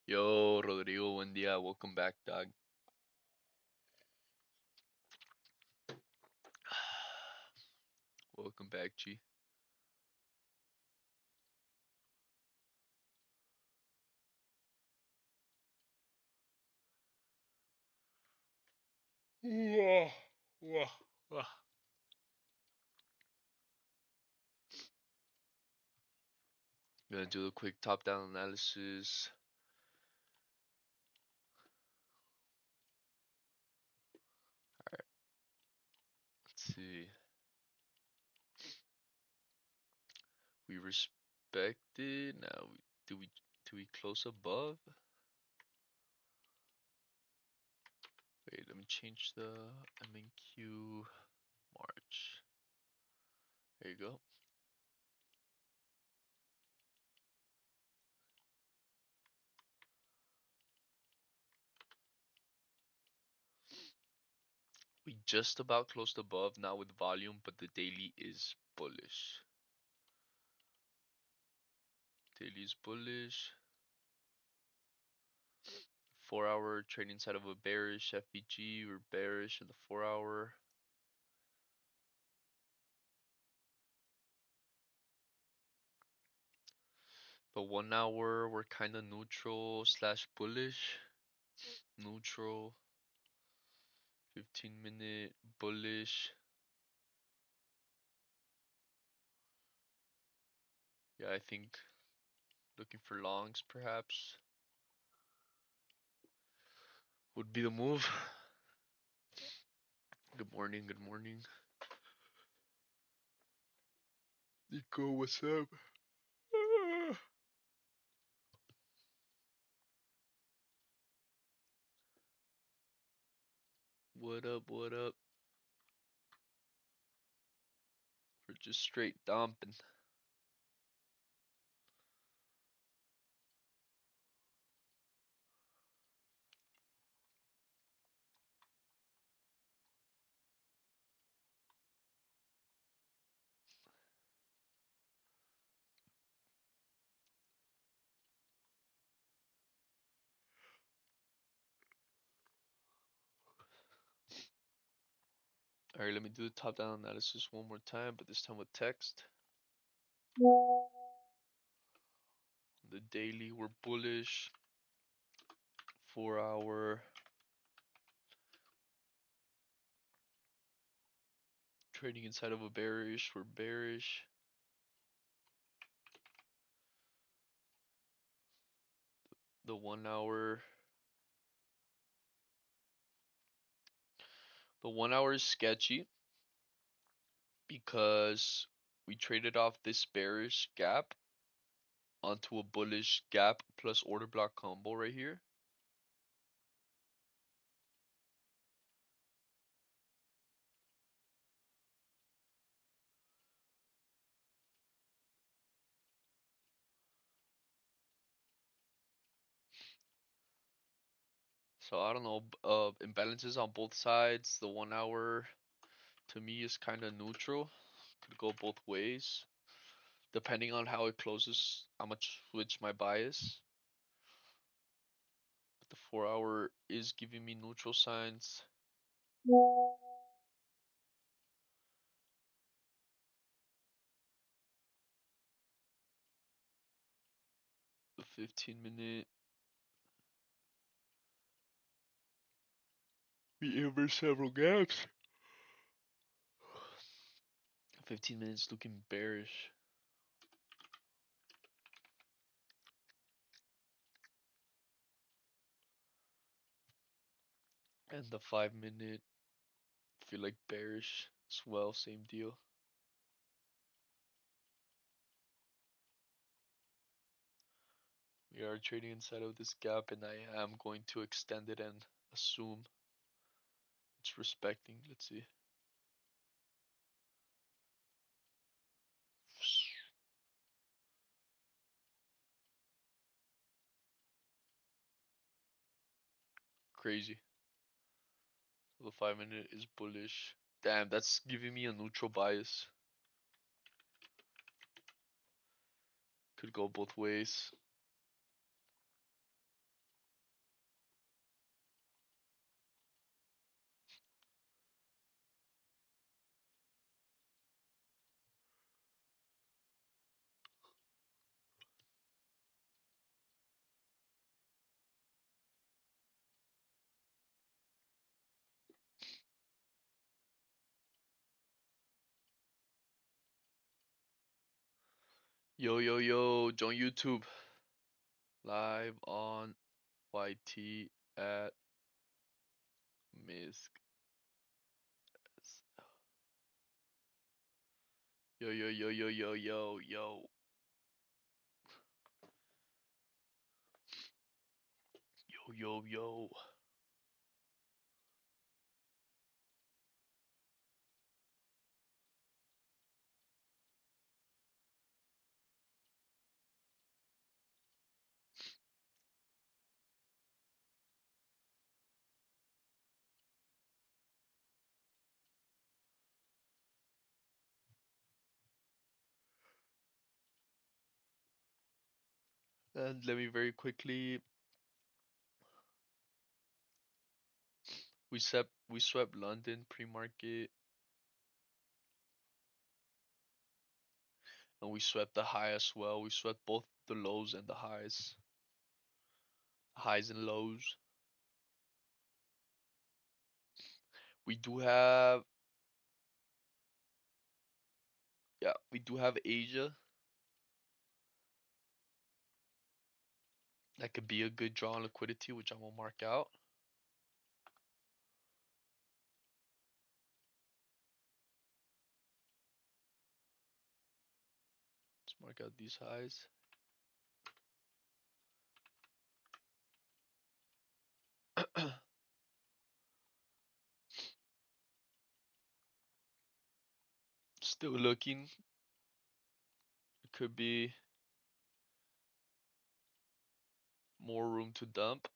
Yo, Rodrigo, buen día. Welcome back, dog. Welcome back, G. Wah, wah, wah. Gonna do a quick top-down analysis. Alright, let's see. We respected. Now, do we close above? Wait, let me change the MNQ March. There you go. We just about closed above now with volume, but the daily is bullish. Daily is bullish. 4-hour trading side of a bearish FVG. We're bearish in the 4-hour. The 1-hour, we're kind of neutral slash bullish. Neutral. 15-minute bullish. Yeah, I think looking for longs perhaps would be the move. Good morning, good morning. Nico, what's up? What up, what up? We're just straight dumping. Alright, let me do the top down analysis one more time, but this time with text. The daily, we're bullish. 4 hour trading inside of a bearish, we're bearish. The 1 hour, the 1 hour is sketchy because we traded off this bearish gap onto a bullish gap plus order block combo right here. So I don't know, imbalances on both sides. The 1 hour to me is kind of neutral. Could go both ways, depending on how it closes, how much switch my bias. But the 4 hour is giving me neutral signs. The 15 minute, we inverse several gaps. 15 minutes looking bearish. And the 5 minute, feel like bearish as well, same deal. We are trading inside of this gap, and I am going to extend it and assume it's respecting. Let's see. Crazy. So the 5 minute is bullish. Damn, that's giving me a neutral bias. Could go both ways. Yo, yo, yo, join YouTube. Live on YT at Misk. Yo, yo, yo, yo, yo, yo, yo. Yo, yo, yo. And let me very quickly. We swept London pre-market, and we swept the high as well. We swept both the lows and the highs and lows. We do have, yeah, we do have Asia. That could be a good draw on liquidity, which I'm gonna mark out. Let's mark out these highs. Still looking. It could be more room to dump.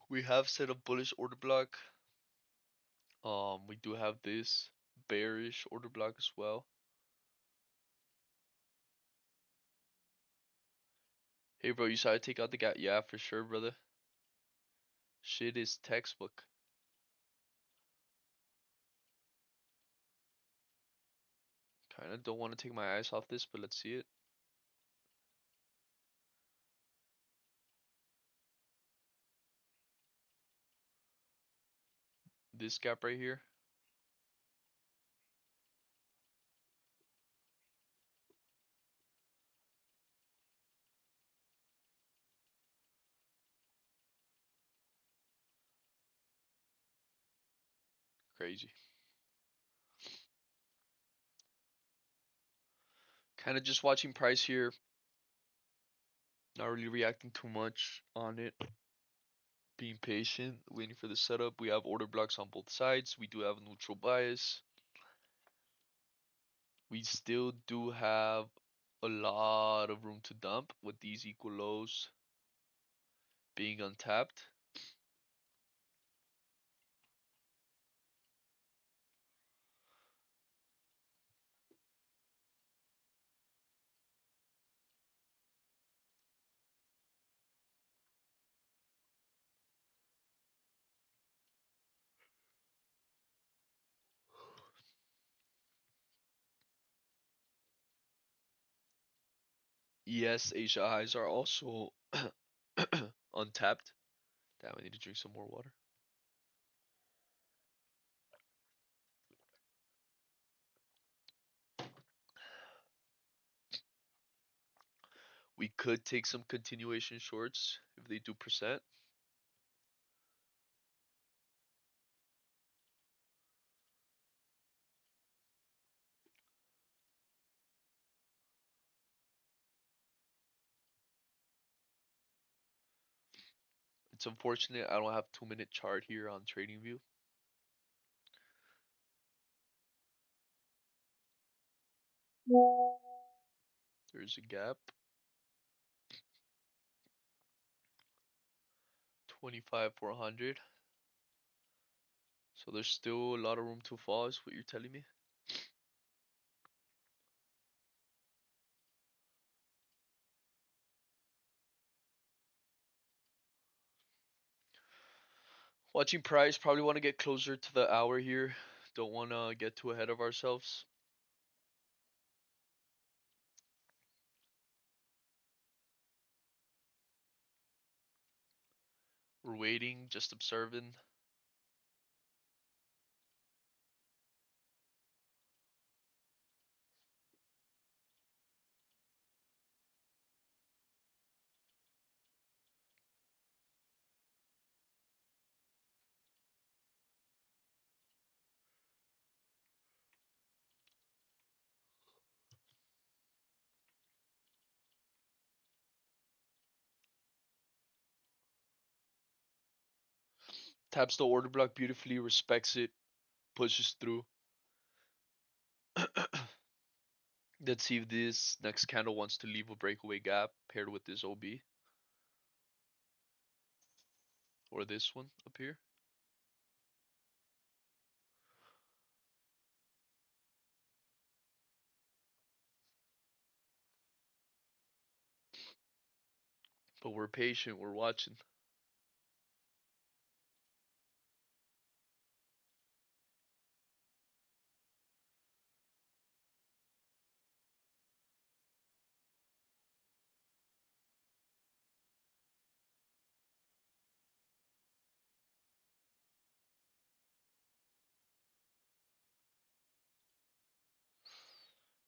We have set a bullish order block. We do have this bearish order block as well. Hey bro, you saw I take out the gap? Yeah, for sure, brother. Shit is textbook. Kind of don't want to take my eyes off this, but let's see it. This gap right here. Crazy. Kind of just watching price here. Not really reacting too much on it. Being patient, waiting for the setup. We have order blocks on both sides. We do have a neutral bias. We still do have a lot of room to dump with these equal lows being untapped. Yes, Asia highs are also untapped. Damn, I need to drink some more water. We could take some continuation shorts if they do percent. It's unfortunate I don't have 2 minute chart here on TradingView. There's a gap. 25,400. So there's still a lot of room to fall, is what you're telling me. Watching price, probably want to get closer to the hour here. Don't want to get too ahead of ourselves. We're waiting, just observing. Taps the order block beautifully, respects it, pushes through. Let's see if this next candle wants to leave a breakaway gap paired with this OB. Or this one up here. But we're patient, we're watching.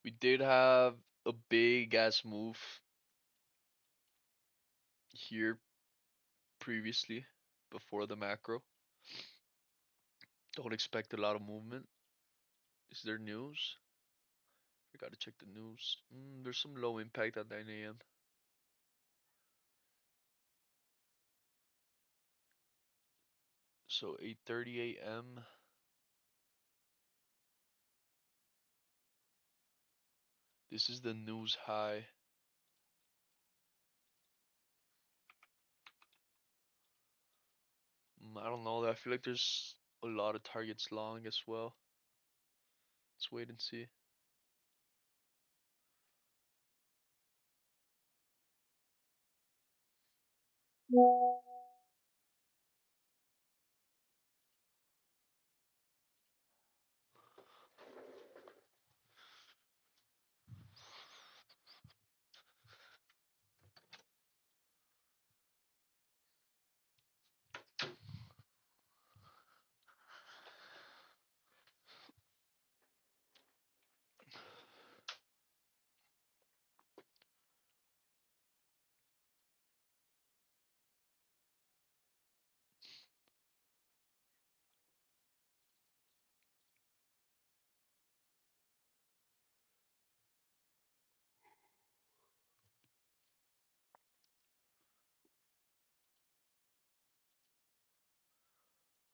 We did have a big ass move here previously before the macro. Don't expect a lot of movement. Is there news? I gotta check the news. There's some low impact at 9 a.m. So 8:30 a.m. This is the news high. I don't know. I feel like there's a lot of targets long as well. Let's wait and see.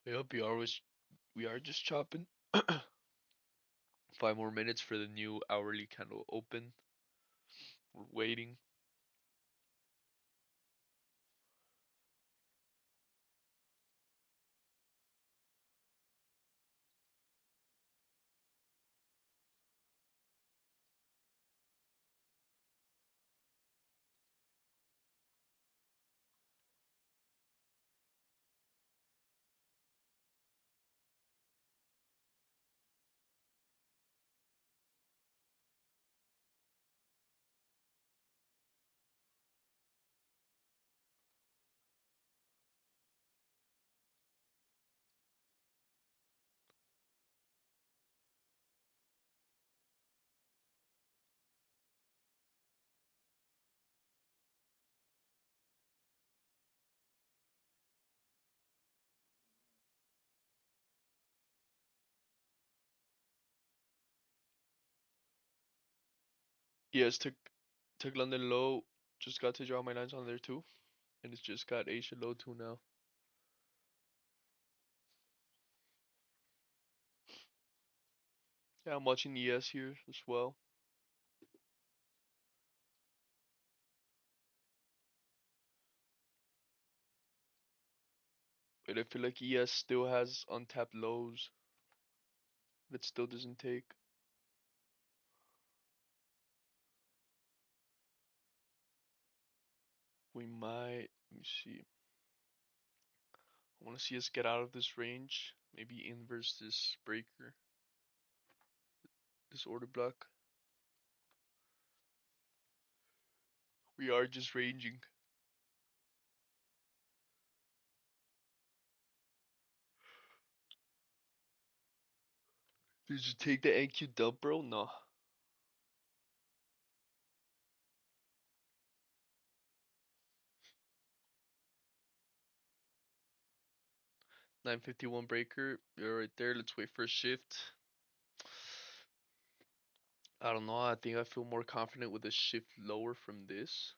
Yep, we are just chopping. 5 more minutes for the new hourly candle open. We're waiting. Yes, took London low. Just got to draw my lines on there too, and it's just got Asia low too now. Yeah, I'm watching ES here as well. But I feel like ES still has untapped lows that still doesn't take. We might. Let me see. I want to see us get out of this range. Maybe inverse this breaker, this order block. We are just ranging. Did you take the NQ dub, bro? No. 951 breaker. You're right there. Let's wait for a shift. I don't know. I think I feel more confident with a shift lower from this.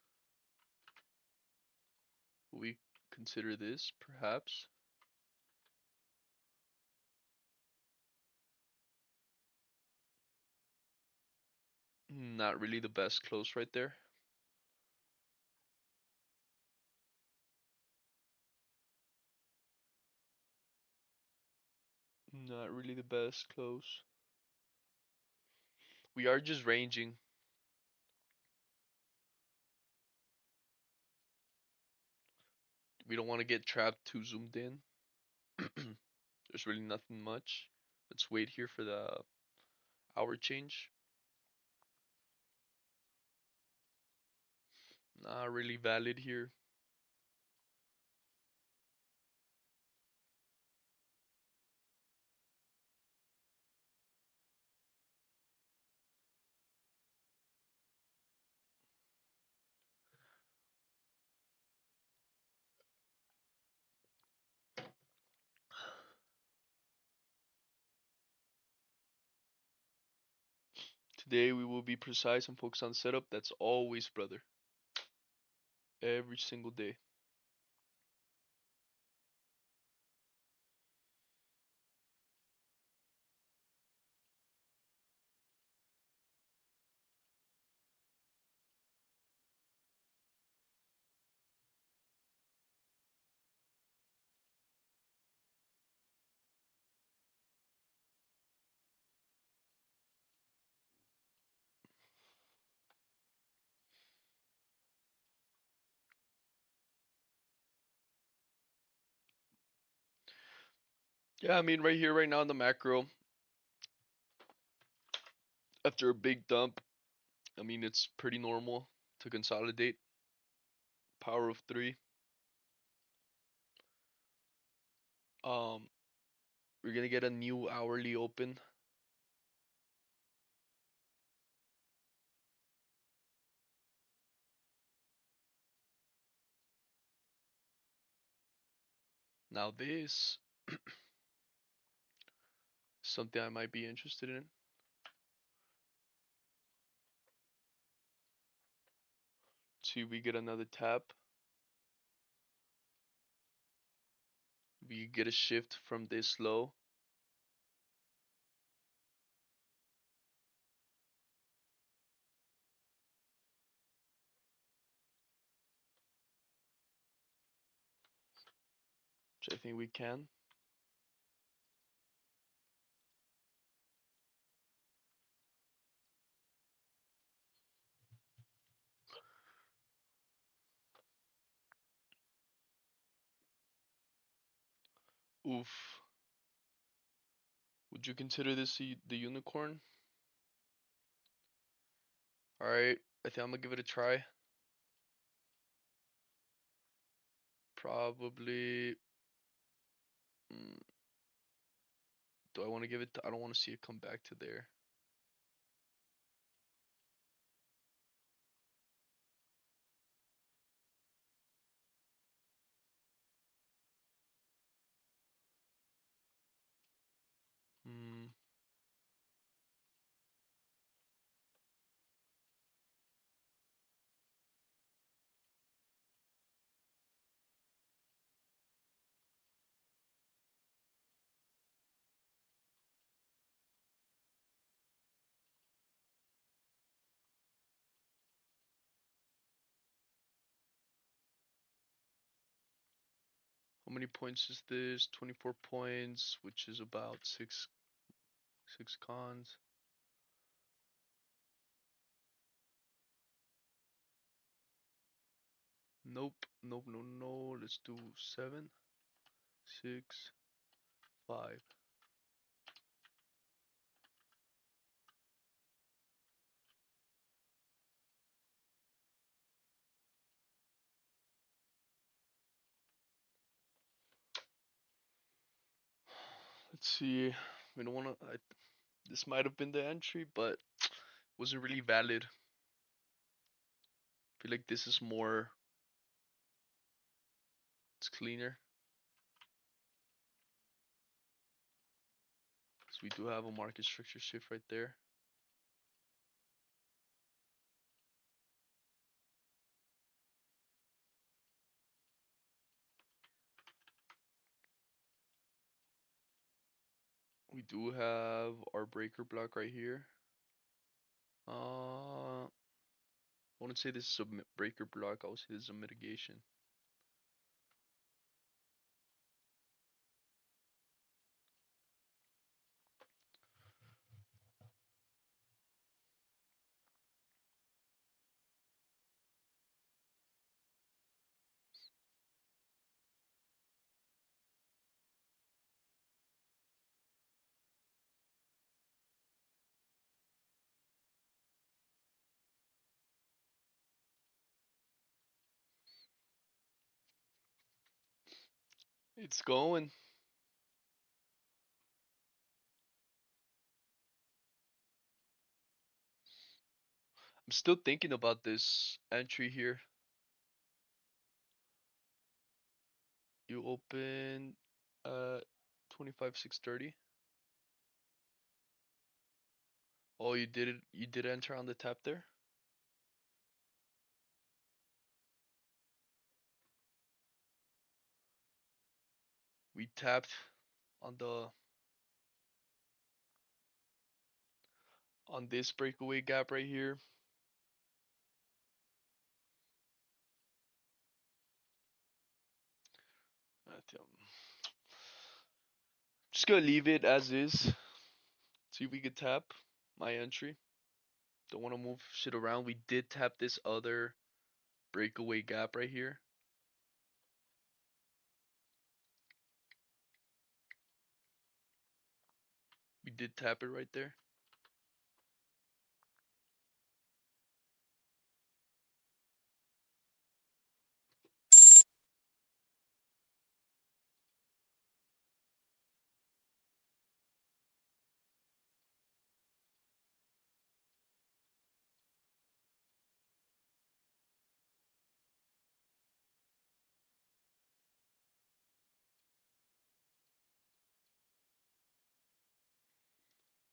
We consider this, perhaps. Not really the best close right there. Not really the best close. We are just ranging. We don't want to get trapped too zoomed in. There's really nothing much. Let's wait here for the hour change. Not really valid here. Today we will be precise and focus on setup. That's always, brother. Every single day. Yeah, I mean, right here, right now in the macro, after a big dump, I mean, it's pretty normal to consolidate. Power of three. Um, we're gonna get a new hourly open. Now this, something I might be interested in. See if we get another tap. We get a shift from this low. Which I think we can. Oof. Would you consider this the unicorn? Alright, I think I'm gonna give it a try. Probably. Mm, do I want to give it? I don't want to see it come back to there. Hmm. How many points is this? 24 points, which is about six cons. Nope, nope, no, no. Let's do 7, 6, 5. Let's see. We don't want to. This might have been the entry, but wasn't really valid. I feel like this is more. It's cleaner. So we do have a market structure shift right there. We do have our breaker block right here. I wouldn't say this is a breaker block. I would say this is a mitigation. It's going. I'm still thinking about this entry here. You open 25,630. Oh, you did it. You did enter on the tap there. We tapped on the on this breakaway gap right here. Just gonna leave it as is. See if we could tap my entry. Don't want to move shit around. We did tap this other breakaway gap right here. We did tap it right there.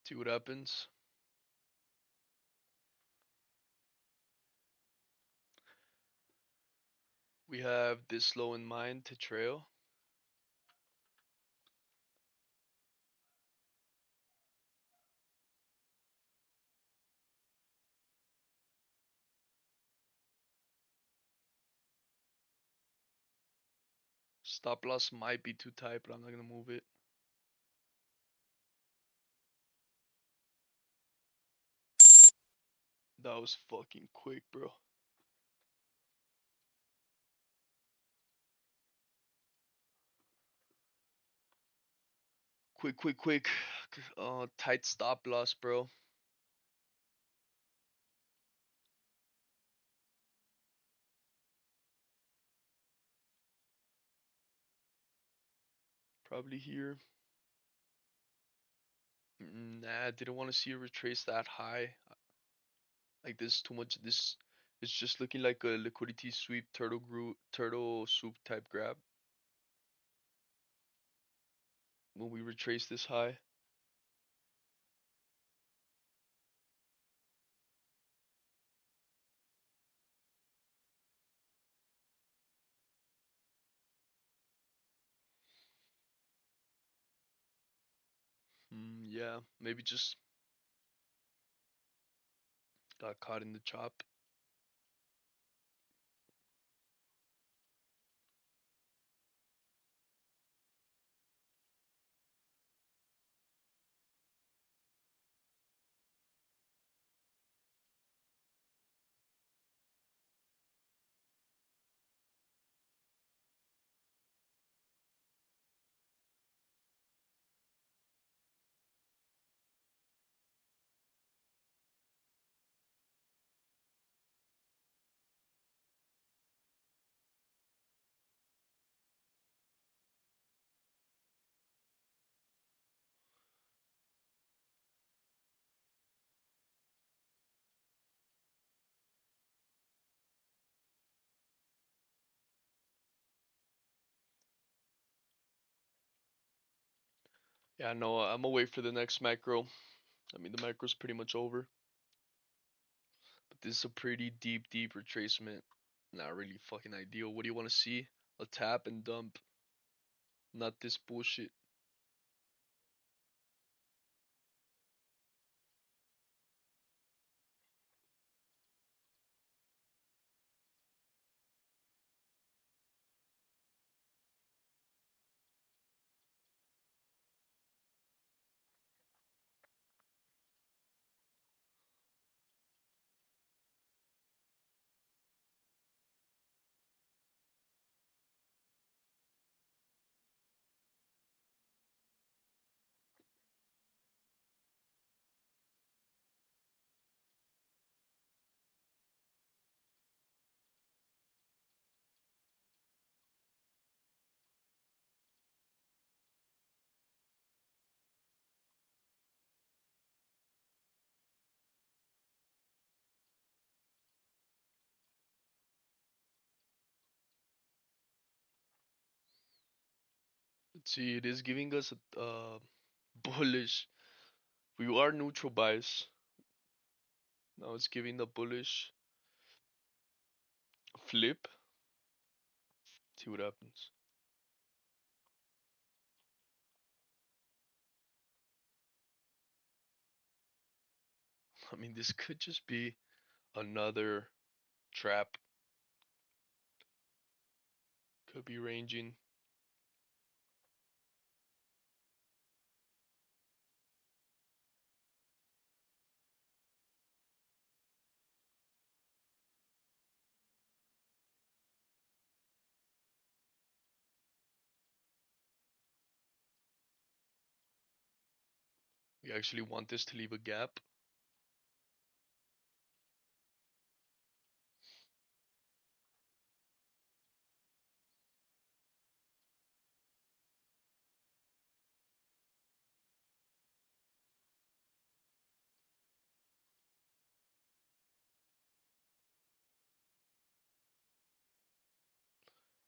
See what happens. We have this low in mind to trail. Stop loss might be too tight, but I'm not gonna move it. That was fucking quick, bro. Quick, quick, quick. Tight stop loss, bro. Probably here. Nah, didn't want to see it retrace that high. Like this too much. This is just looking like a liquidity sweep turtle soup type grab. When we retrace this high, yeah, maybe just got caught in the chop. Yeah, no, I'm gonna wait for the next macro. I mean, the macro's pretty much over, but this is a pretty deep retracement. Not really fucking ideal. What do you want to see? A tap and dump. Not this bullshit. Let's see. It is giving us a bullish. We are neutral bias. Now it's giving the bullish flip. See what happens. I mean, this could just be another trap. Could be ranging. We actually want this to leave a gap.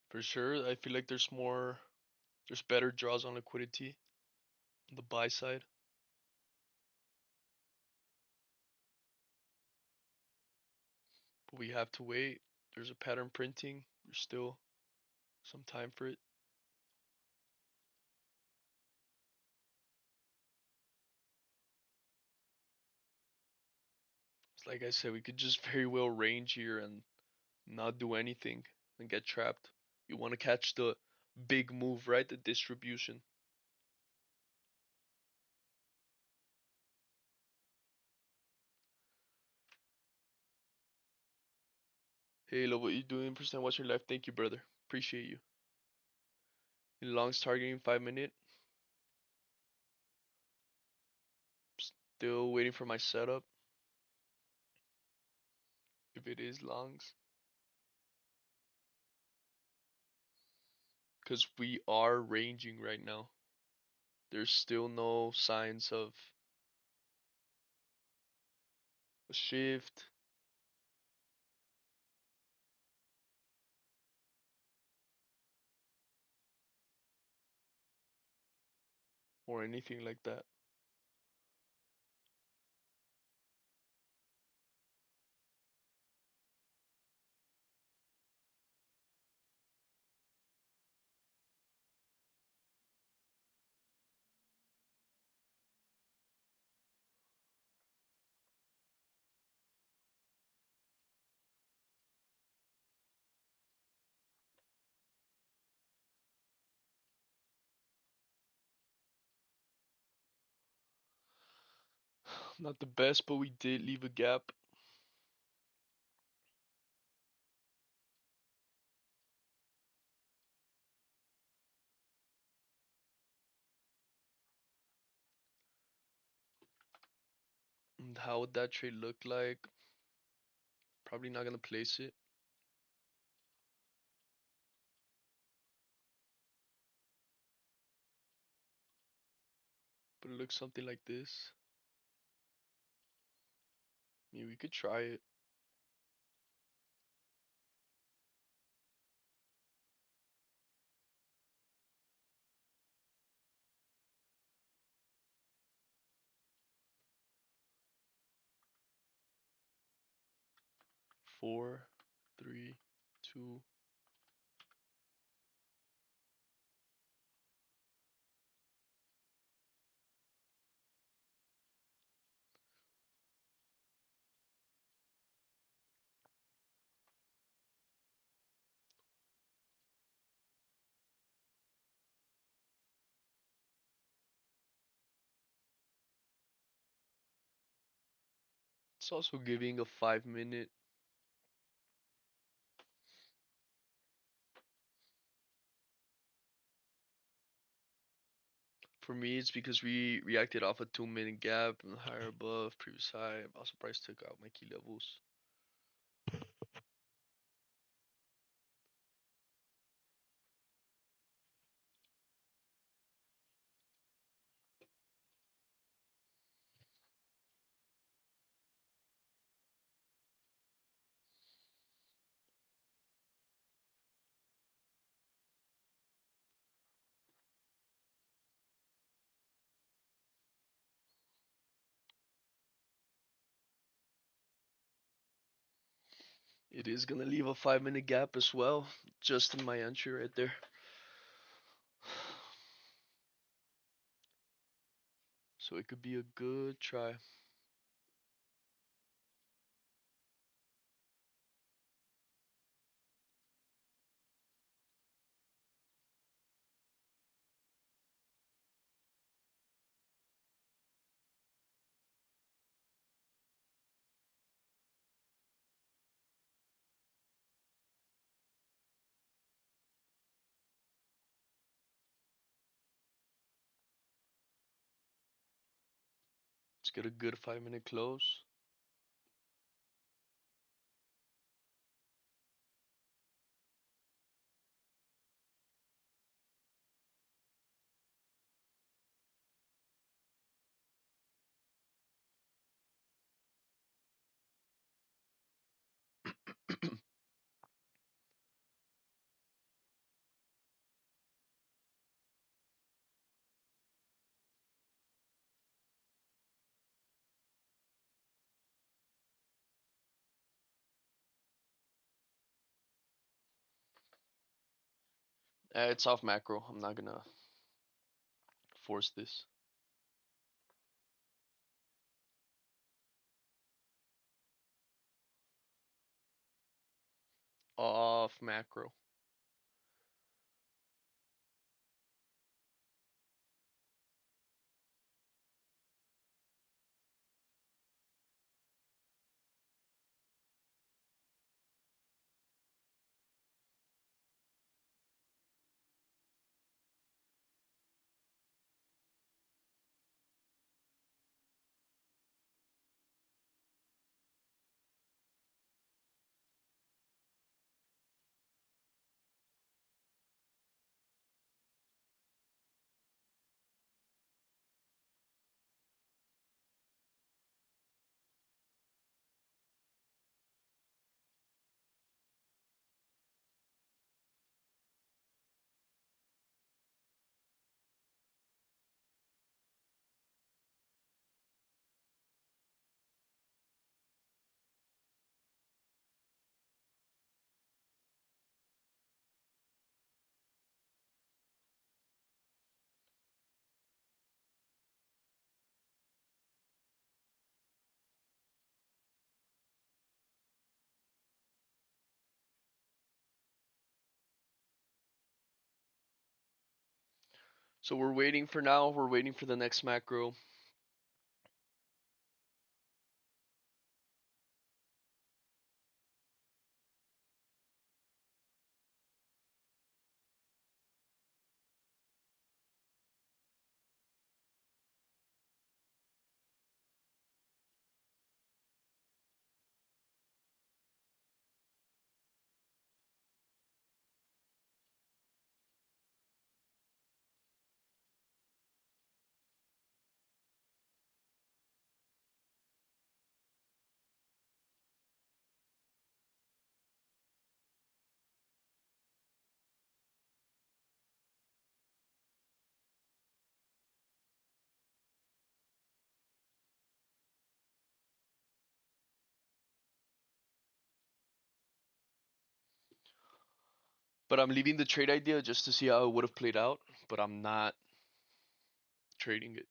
For sure, I feel like there's better draws on liquidity on the buy side. But we have to wait. There's a pattern printing. There's still some time for it. It's like I said, we could just very well range here and not do anything and get trapped. You want to catch the big move, right? The distribution. Hey, love what you doing. Percent watch your life. Thank you, brother. Appreciate you. In longs targeting 5 minute. Still waiting for my setup. If it is longs. Because we are ranging right now. There's still no signs of a shift or anything like that. Not the best, but we did leave a gap. And how would that trade look like? Probably not gonna place it, but it looks something like this. I mean, we could try it. Four, three, two. It's also giving a 5 minute. For me, it's because we reacted off a 2 minute gap and higher above previous high. Also, price took out my key levels. It is gonna leave a 5 minute gap as well, just in my entry right there. So it could be a good try. Let's get a good 5 minute close. It's off macro. I'm not gonna force this. Off macro. So we're waiting for now. We're waiting for the next macro. But I'm leaving the trade idea just to see how it would have played out. But I'm not trading it.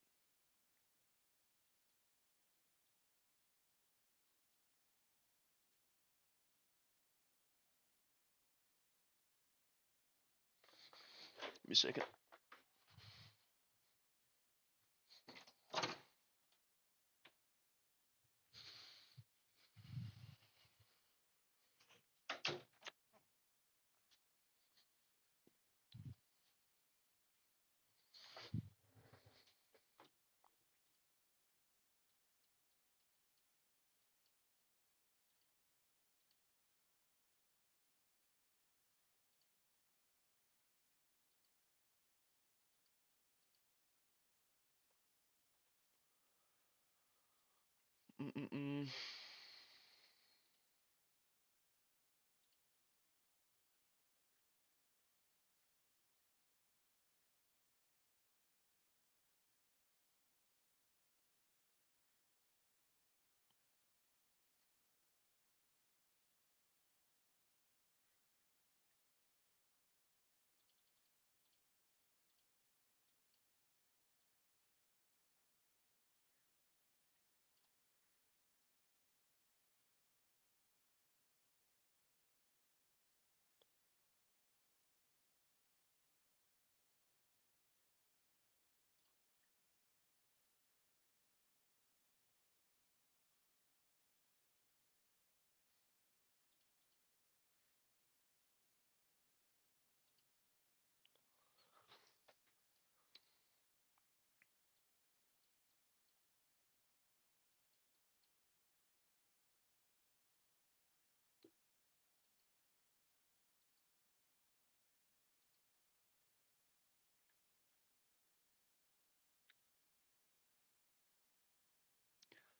Give me a second. Mm-mm-mm.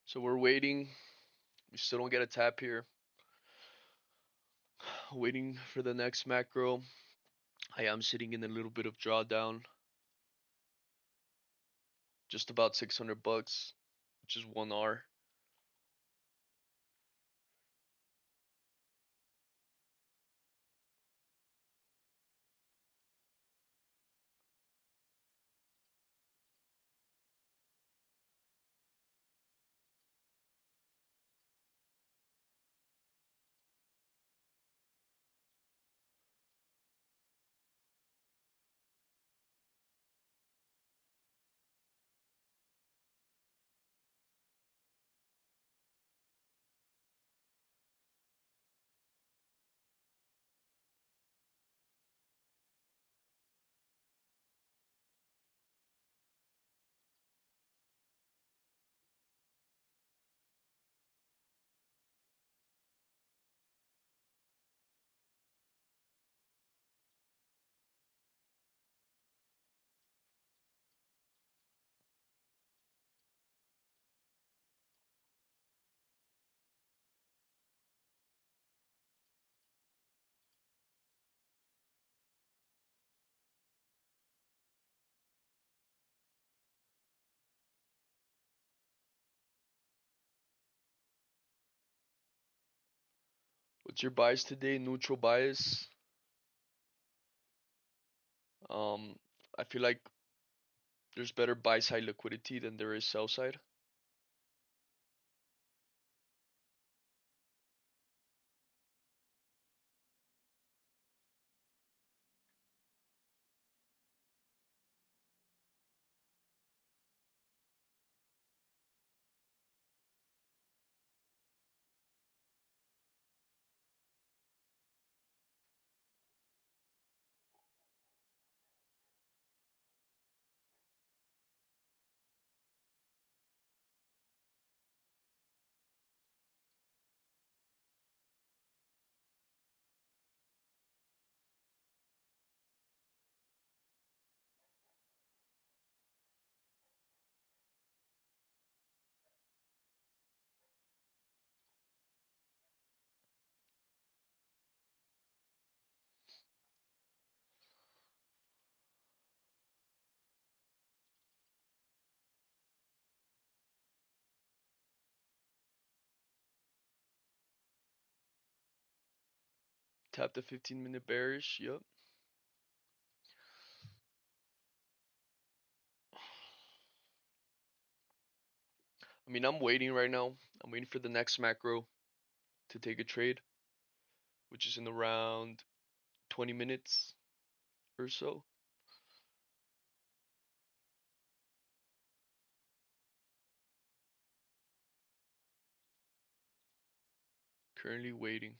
So we're waiting. We still don't get a tap here. Waiting for the next macro. I am sitting in a little bit of drawdown. Just about 600 bucks, which is 1 R. What's your bias today? Neutral bias. Um, I feel like there's better buy side liquidity than there is sell side. Tap the 15-minute bearish. Yep. I mean, I'm waiting right now. I'm waiting for the next macro to take a trade, which is in around 20 minutes or so. Currently waiting.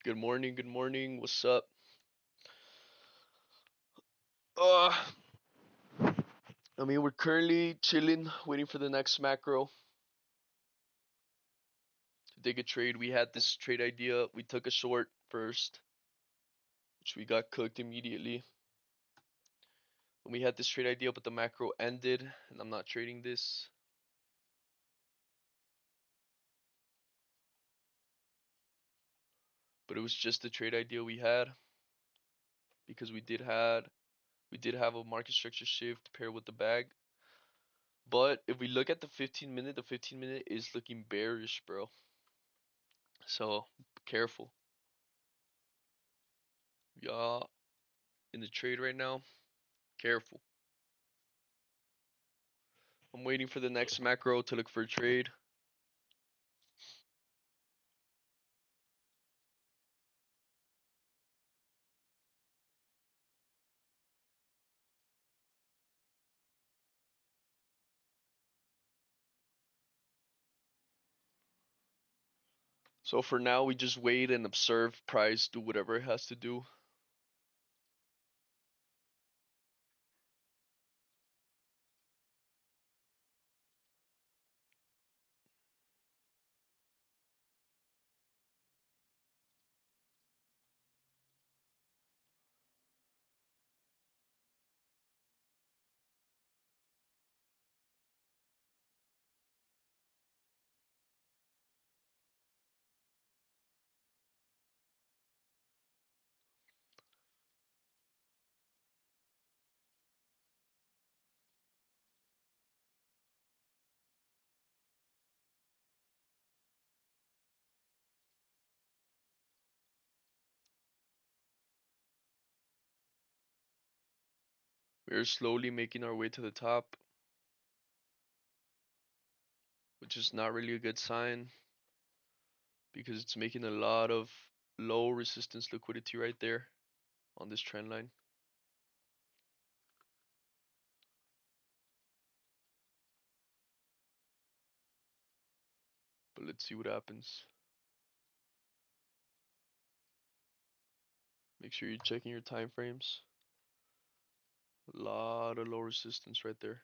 Good morning. Good morning. What's up? Uh, I mean, we're currently chilling, waiting for the next macro to take a trade. We had this trade idea. We took a short first, which we got cooked immediately. And we had this trade idea, but the macro ended, and I'm not trading this. But it was just the trade idea we had because we did have a market structure shift paired with the bag. But if we look at the 15 minute, the 15 minute is looking bearish, bro. So careful. Y'all in the trade right now. Careful. I'm waiting for the next macro to look for a trade. So for now, we just wait and observe price do whatever it has to do. We're slowly making our way to the top, which is not really a good sign because it's making a lot of low resistance liquidity right there on this trend line. But let's see what happens. Make sure you're checking your time frames. A lot of low resistance right there.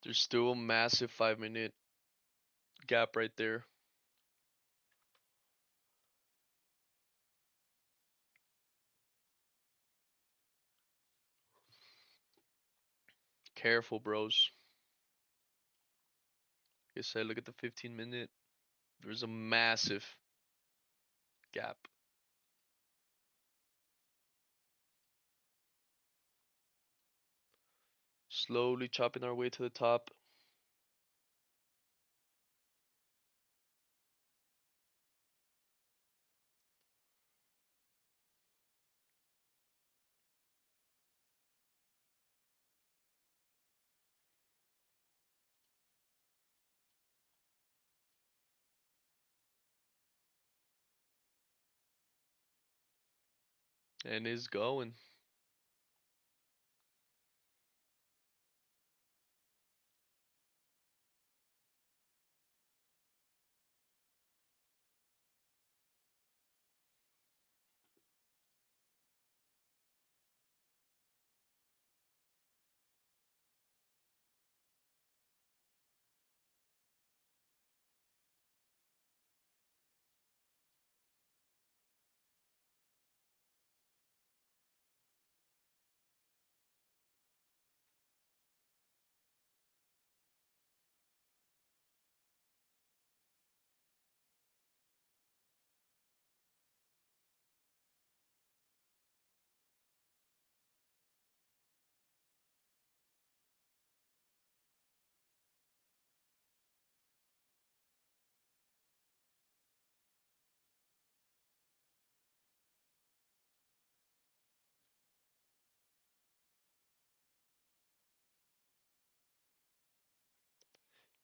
There's still a massive 5 minute gap right there. Careful, bros. Like I said, look at the 15 minute. There's a massive gap. Slowly chopping our way to the top. And is going.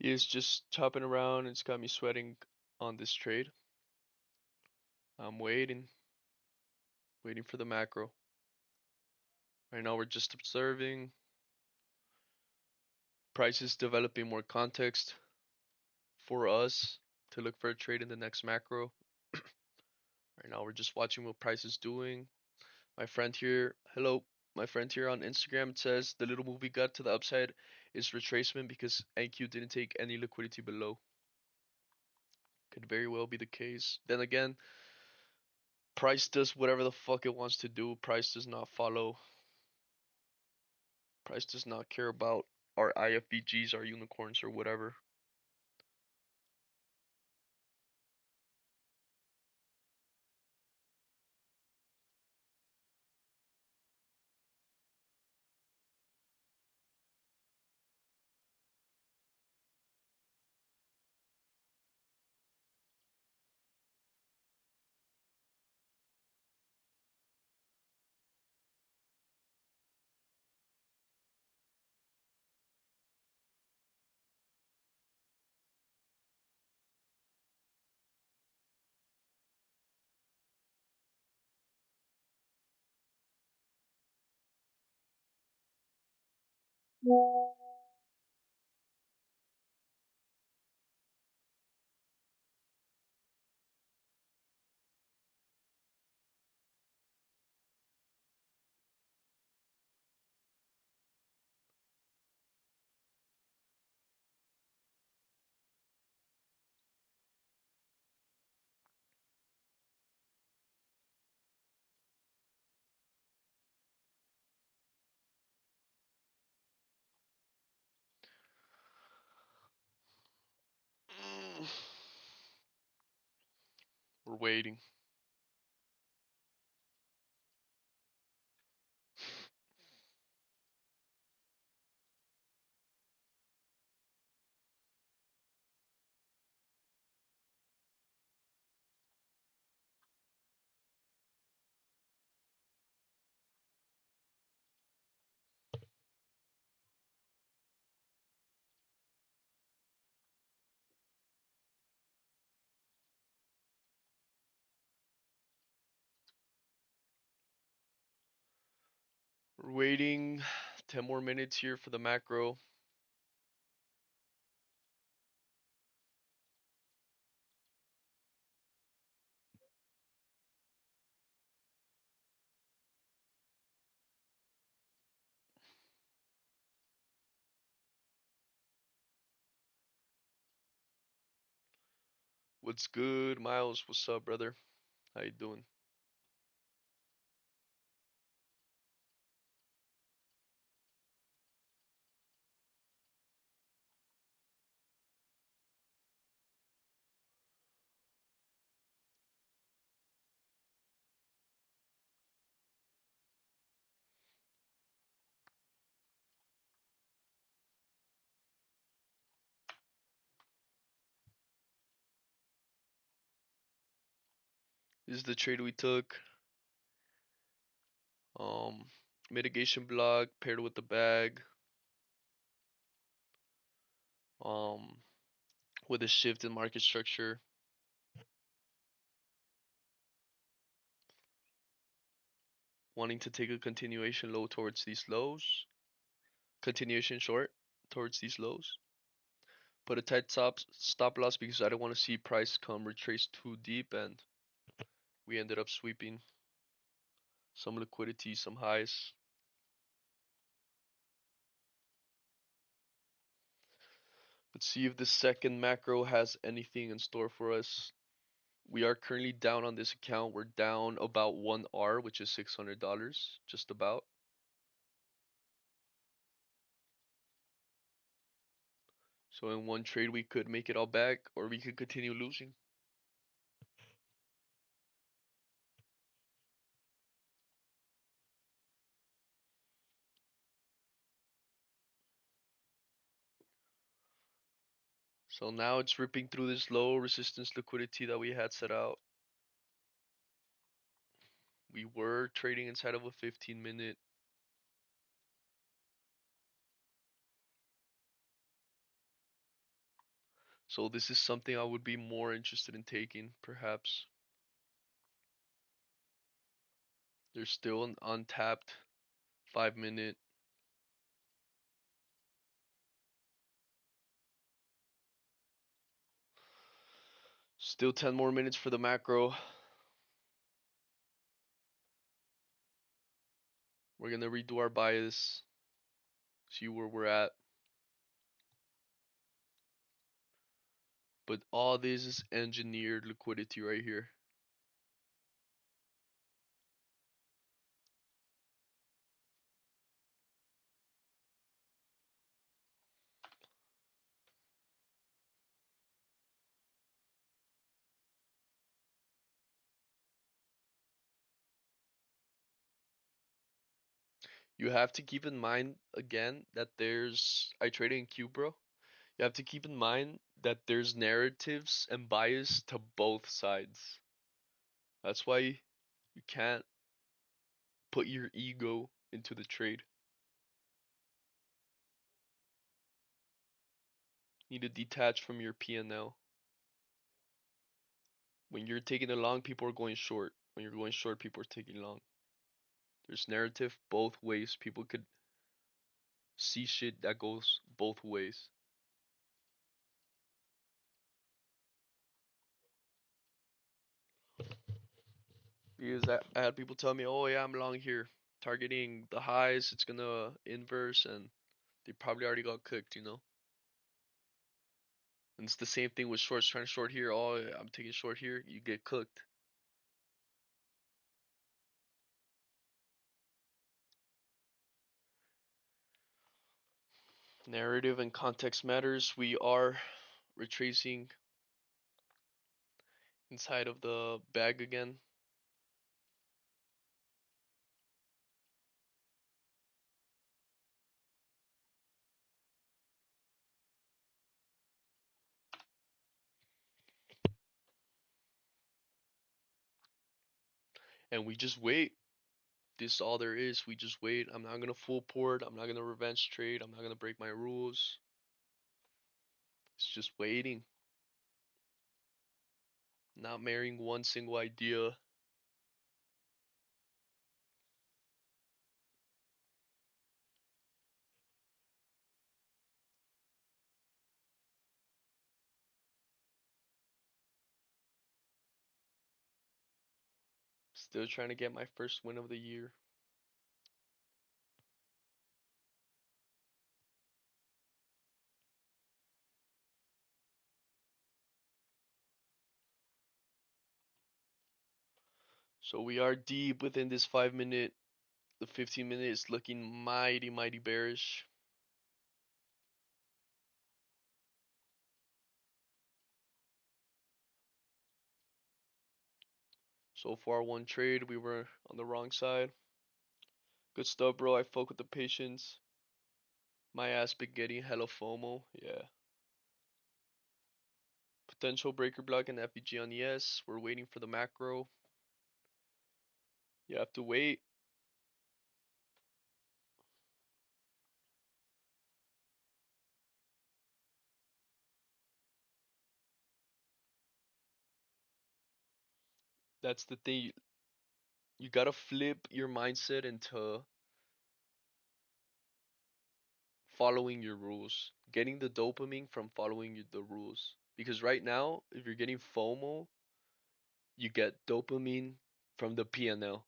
He is just chopping around. It's got me sweating on this trade. I'm waiting for the macro. Right now we're just observing. Prices developing more context for us to look for a trade in the next macro. Right now we're just watching what price is doing. My friend here, hello, my friend here on Instagram says the little move we got to the upside is retracement because NQ didn't take any liquidity below. Could very well be the case. Then again, price does whatever the fuck it wants to do. Price does not follow. Price does not care about our IFBGs, our unicorns, or whatever. We're waiting. We're waiting 10 more minutes here for the macro. What's good, Miles? What's up, brother? How you doing? This is the trade we took. Um, Mitigation block paired with the bag. Um, with a shift in market structure, wanting to take a continuation low towards these lows. Continuation short towards these lows. Put a tight stop loss because I don't want to see price come retrace too deep, and we ended up sweeping some liquidity, some highs. Let's see if the second macro has anything in store for us. We are currently down on this account. We're down about 1R, which is $600, just about. So in one trade, we could make it all back, or we could continue losing. So now it's ripping through this low resistance liquidity that we had set out. We were trading inside of a 15-minute. So this is something I would be more interested in taking, perhaps. There's still an untapped 5-minute. Still 10 more minutes for the macro. We're gonna redo our bias, see where we're at. But all this is engineered liquidity right here. You have to keep in mind again that I trade in Q, bro. You have to keep in mind that there's narratives and bias to both sides. That's why you can't put your ego into the trade. You need to detach from your P&L. When you're taking a long, people are going short. When you're going short, people are taking long. There's narrative both ways. People could see shit that goes both ways. Because I had people tell me, oh yeah, I'm long here, targeting the highs, it's gonna inverse, and they probably already got cooked. And it's the same thing with shorts, trying to short here, oh I'm taking short here, you get cooked. Narrative and context matters. We are retracing inside of the bag again. And we just wait. This is all there is. We just wait. I'm not gonna full port. I'm not gonna revenge trade. I'm not gonna break my rules. It's just waiting. Not marrying one single idea. Still trying to get my first win of the year. So we are deep within this 5 minute. The 15 minute is looking mighty, mighty bearish. So far, one trade, we were on the wrong side. Good stuff, bro. I fuck with the patience. My ass been getting hella FOMO. Yeah. Potential breaker block and FEG on yes. We're waiting for the macro. You have to wait. That's the thing. You gotta flip your mindset into following your rules, getting the dopamine from following the rules. Because right now, if you're getting FOMO, you get dopamine from the PNL.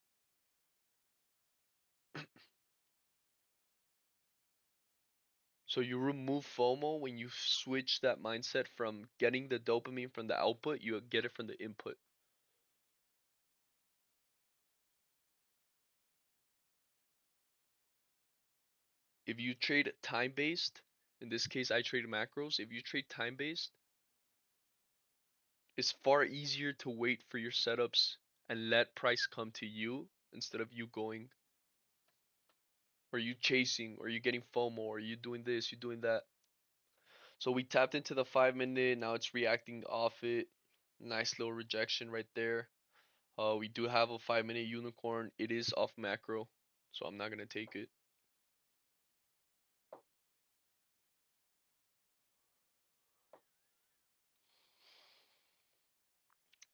So you remove FOMO when you switch that mindset from getting the dopamine from the output, you get it from the input. If you trade time based, in this case I trade macros, if you trade time based, it's far easier to wait for your setups and let price come to you instead of you going or you chasing or you getting FOMO or you doing this, you doing that. So we tapped into the 5 minute, now it's reacting off it. Nice little rejection right there. We do have a 5 minute unicorn. It is off macro, so I'm not gonna take it.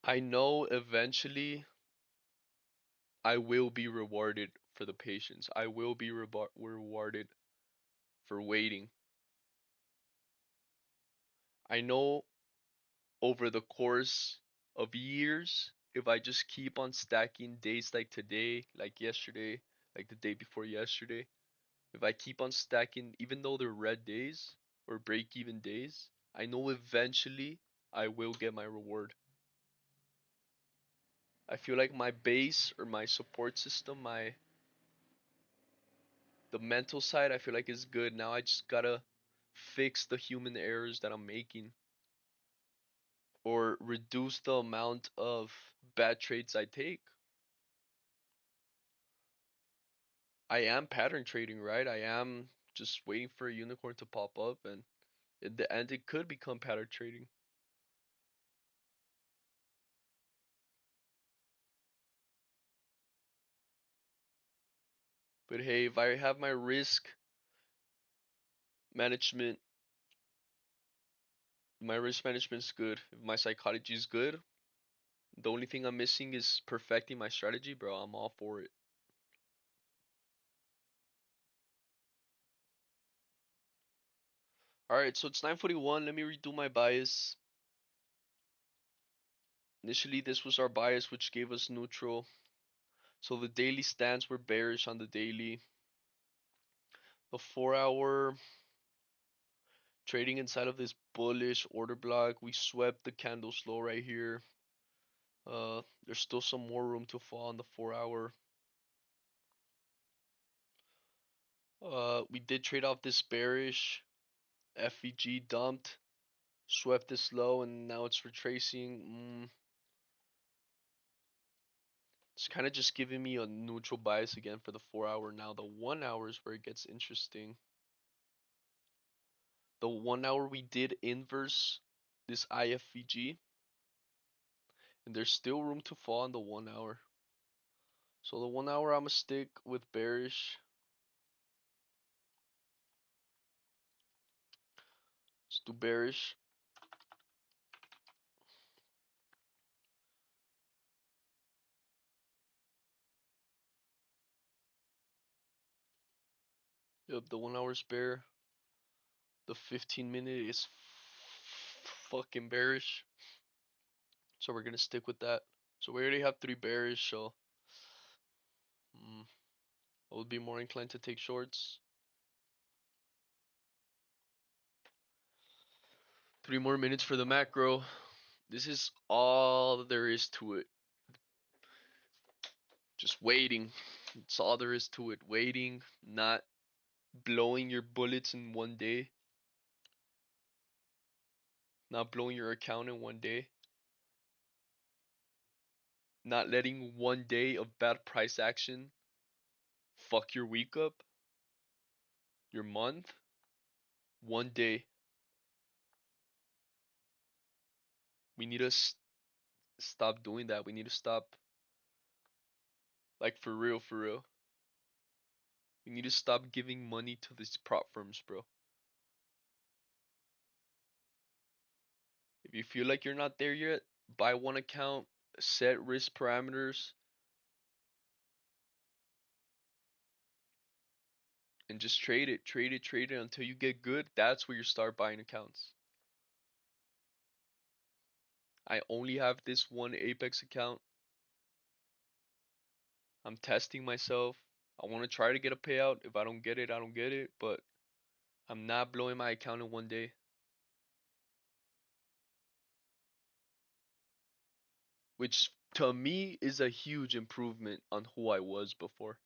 I know eventually I will be rewarded for the patience. I will be rewarded for waiting. I know over the course of years, if I just keep on stacking days like today, like yesterday, like the day before yesterday, if I keep on stacking, even though they're red days or break even days, I know eventually I will get my reward. I feel like my base or my support system, my the mental side, I feel like is good. Now I just gotta fix the human errors that I'm making or reduce the amount of bad trades I take. I am pattern trading, right? I am just waiting for a unicorn to pop up, and in the end, it could become pattern trading. But hey, if I have my risk management, my risk management's good. If my psychology is good, the only thing I'm missing is perfecting my strategy, bro. I'm all for it. All right, so it's 9:41. Let me redo my bias. Initially, this was our bias, which gave us neutral. So the daily stands were bearish on the daily. The 4 hour trading inside of this bullish order block. We swept the candle slow right here. There's still some more room to fall on the 4 hour. We did trade off this bearish. FEG dumped, swept this low, and now it's retracing. It's kind of just giving me a neutral bias again for the 4 hour. Now the 1 hour is where it gets interesting. The 1 hour we did inverse this IFVG, and there's still room to fall in the 1 hour. So the 1 hour I'm gonna stick with bearish. Let's do bearish. Yep, the 1 hour's bear. The 15 minute is fucking bearish. So we're gonna stick with that. So we already have three bearish, so I would be more inclined to take shorts. 3 more minutes for the macro. This is all there is to it. Just waiting. That's all there is to it. Waiting, not blowing your bullets in one day, not blowing your account in one day, not letting one day of bad price action fuck your week up, your month. One day. We need to stop doing that. We need to stop, like, for real, for real. We need to stop giving money to these prop firms, bro. If you feel like you're not there yet, buy one account, set risk parameters, and just trade it, trade it, trade it until you get good. That's where you start buying accounts. I only have this one Apex account. I'm testing myself. I want to try to get a payout. If I don't get it, I don't get it. But I'm not blowing my account in one day, which to me is a huge improvement on who I was before.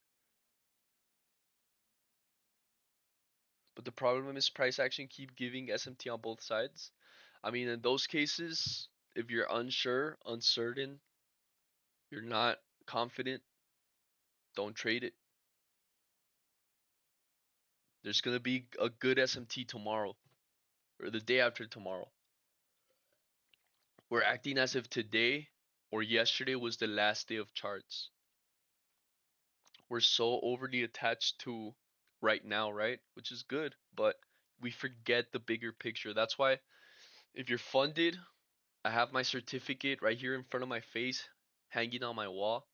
But the problem is price action keep giving SMT on both sides. I mean, in those cases, if you're unsure, uncertain, you're not confident, don't trade it. There's going to be a good SMT tomorrow or the day after tomorrow. We're acting as if today or yesterday was the last day of charts. We're so overly attached to right now, right? Which is good, but we forget the bigger picture. That's why if you're funded, I have my certificate right here in front of my face, hanging on my wall,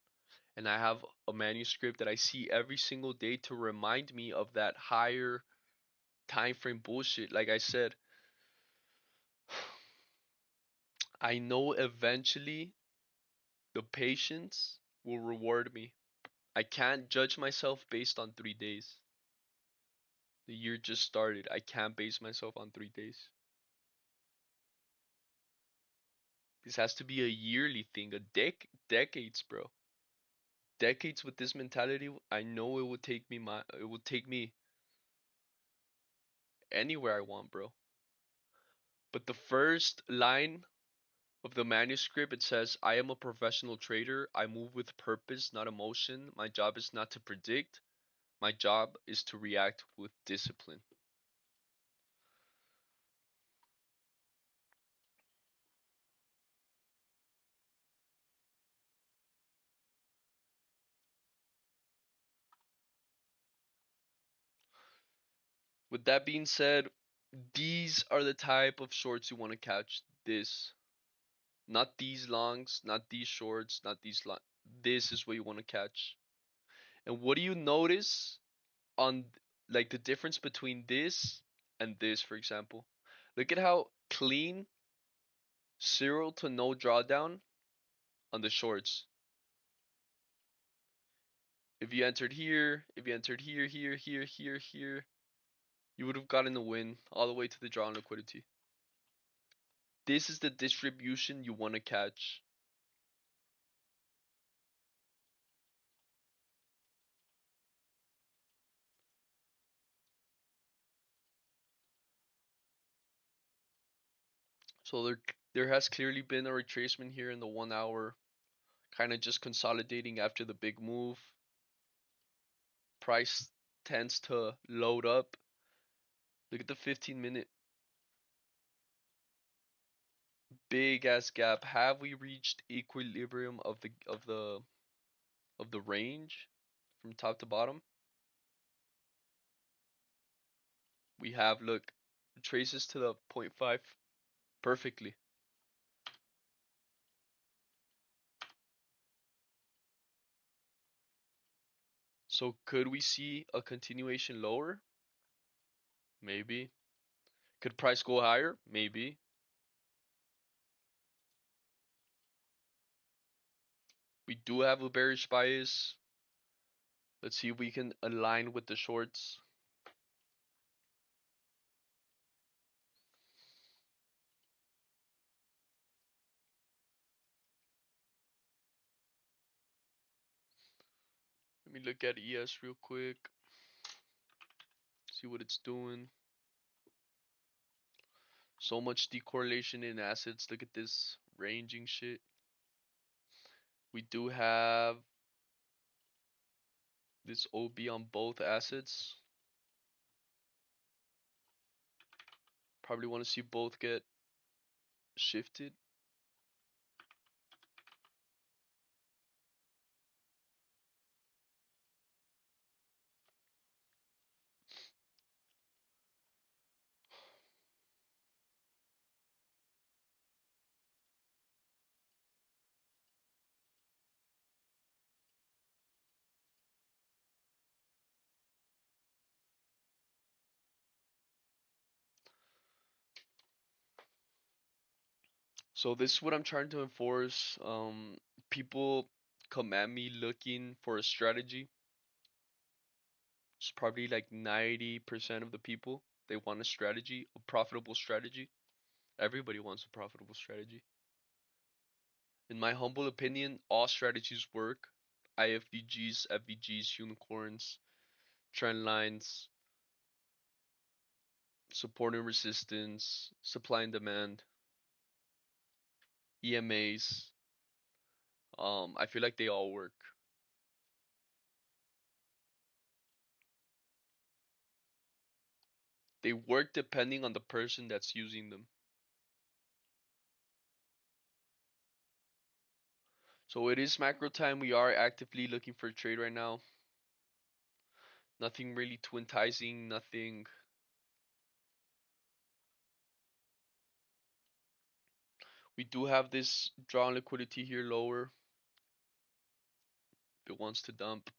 and I have a manuscript that I see every single day to remind me of that higher time frame bullshit. Like I said, I know eventually the patience will reward me. I can't judge myself based on 3 days. The year just started. I can't base myself on 3 days. This has to be a yearly thing, a decades, bro. Decades with this mentality. I know it would take me anywhere I want, bro. But the first line of the manuscript, it says, I am a professional trader. I move with purpose, not emotion. My job is not to predict. My job is to react with discipline. With that being said, these are the type of shorts you want to catch. This. Not these longs, not these shorts, not these long. This is what you want to catch. And what do you notice on, like, the difference between this and this, for example? Look at how clean, zero to no drawdown on the shorts. If you entered here, if you entered here, here, here, here, here, you would have gotten a win all the way to the draw on liquidity. This is the distribution you want to catch. So there has clearly been a retracement here in the 1 hour, kind of just consolidating after the big move. Price tends to load up. Look at the 15-minute, big ass gap. Have we reached equilibrium of the range from top to bottom? We have, look, traces to the 0.5 perfectly. So could we see a continuation lower? Maybe. Could price go higher? Maybe. We do have a bearish bias. Let's see if we can align with the shorts. me look at ES real quick. See what it's doing. So much decorrelation in assets. Look at this ranging shit. We do have this OB on both assets. Probably want to see both get shifted. So this is what I'm trying to enforce. People come at me looking for a strategy. It's probably like 90% of the people. They want a strategy, a profitable strategy. Everybody wants a profitable strategy. In my humble opinion, all strategies work. IFVGs, FVGs, unicorns, trend lines, support and resistance, supply and demand, EMAs. I feel like they all work. They work depending on the person that's using them. So it is macro time. We are actively looking for a trade right now. Nothing really too enticing, nothing. We do have this draw liquidity here lower if it wants to dump.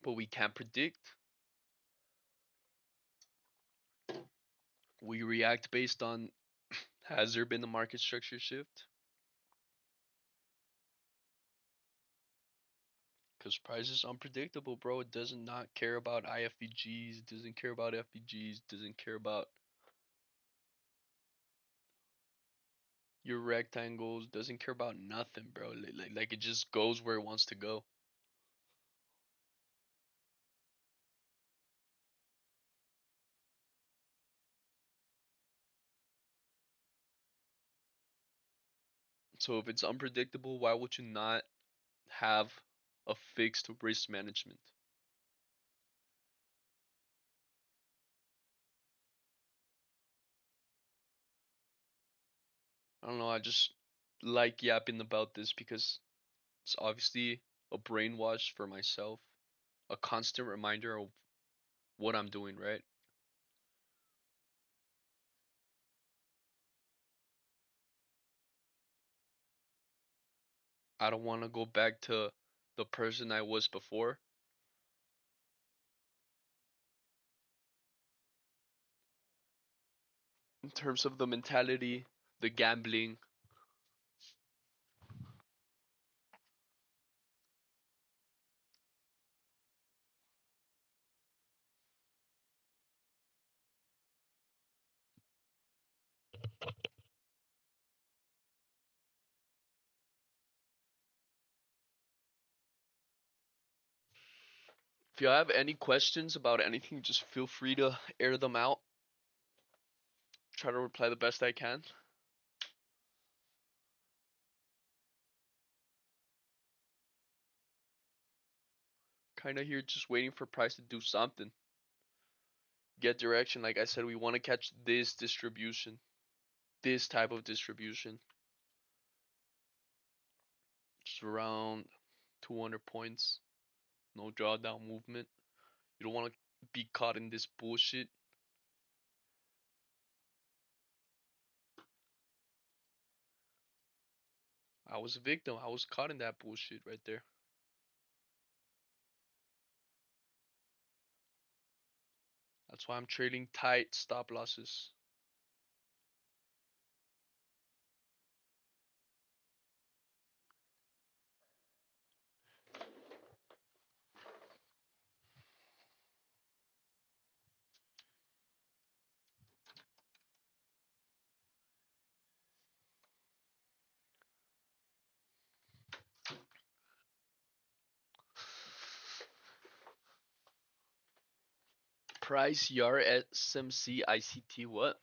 But we can't predict. We react based on has there been a market structure shift? Because price is unpredictable, bro. It does not care about IFVGs, doesn't care about FVGs, doesn't care about your rectangles, doesn't care about nothing, bro. Like it just goes where it wants to go. So if it's unpredictable, why would you not have a fixed risk management? I don't know, I just like yapping about this because it's obviously a brainwash for myself, a constant reminder of what I'm doing, right? I don't want to go back to the person I was before. In terms of the mentality, the gambling. If you have any questions about anything, just feel free to air them out. Try to reply the best I can. Kind of here just waiting for price to do something. Get direction. Like I said, we want to catch this distribution, this type of distribution. Just around 200 points. No drawdown movement. You don't want to be caught in this bullshit. I was a victim. I was caught in that bullshit right there. That's why I'm trading tight stop losses. Price Yar SMC ICT what?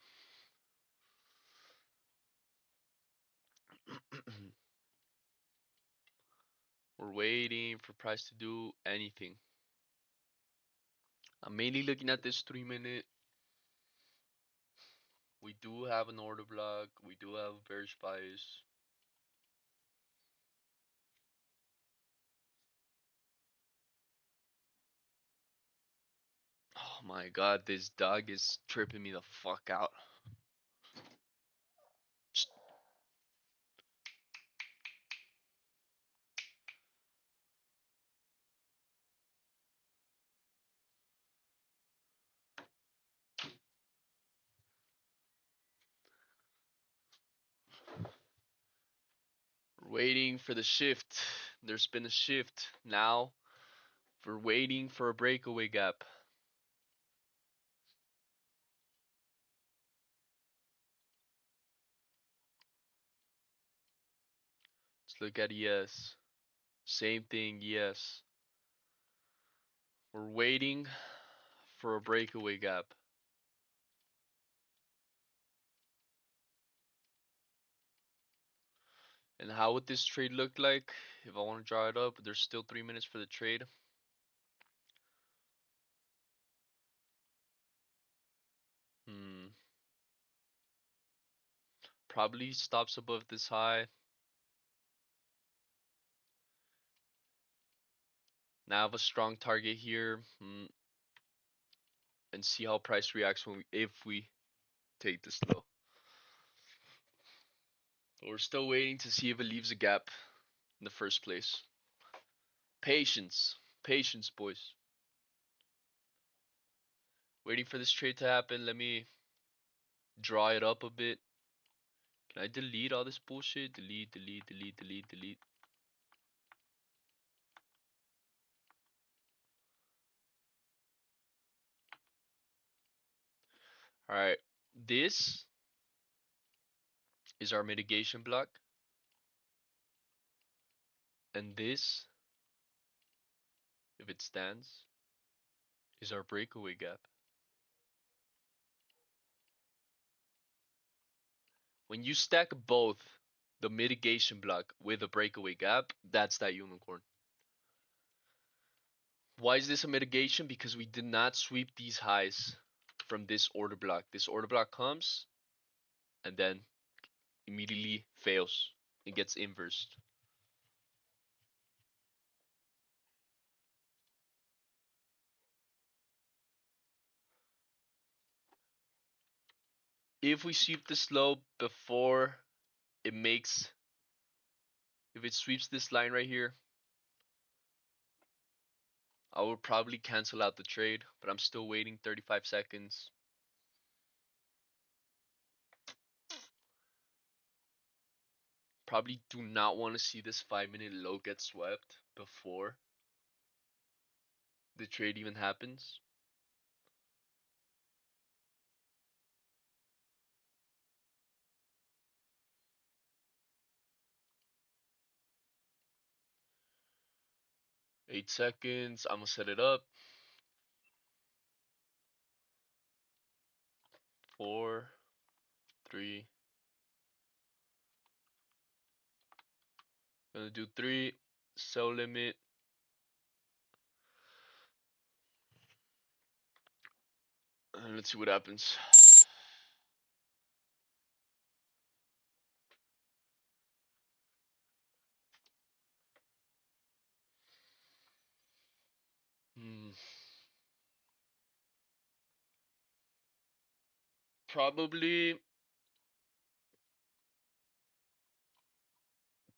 We're waiting for price to do anything. I'm mainly looking at this 3 minute. We do have an order block. We do have a bearish bias. Oh my god, this dog is tripping me the fuck out. We're waiting for the shift. There's been a shift. Now we're waiting for a breakaway gap. Let's look at ES. Same thing, yes. We're waiting for a breakaway gap. And how would this trade look like if I want to draw it up? There's still 3 minutes for the trade. Hmm. Probably stops above this high. Now I have a strong target here. And see how price reacts if we take this low. But we're still waiting to see if it leaves a gap in the first place. Patience. Patience, boys. Waiting for this trade to happen. Let me draw it up a bit. Can I delete all this bullshit? Delete, delete, delete, delete, delete. Alright. This is our mitigation block. And this, if it stands, is our breakaway gap. When you stack both the mitigation block with a breakaway gap, that's that unicorn. Why is this a mitigation? Because we did not sweep these highs from this order block. This order block comes and then immediately fails. It gets inversed. If we sweep this low before it makes, if it sweeps this line right here, I will probably cancel out the trade, but I'm still waiting 35 seconds. Probably do not want to see this 5 minute low get swept before the trade even happens. Eight seconds. I'm gonna set it up. 4, 3. Gonna do 3. Sell limit. And let's see what happens. Hmm.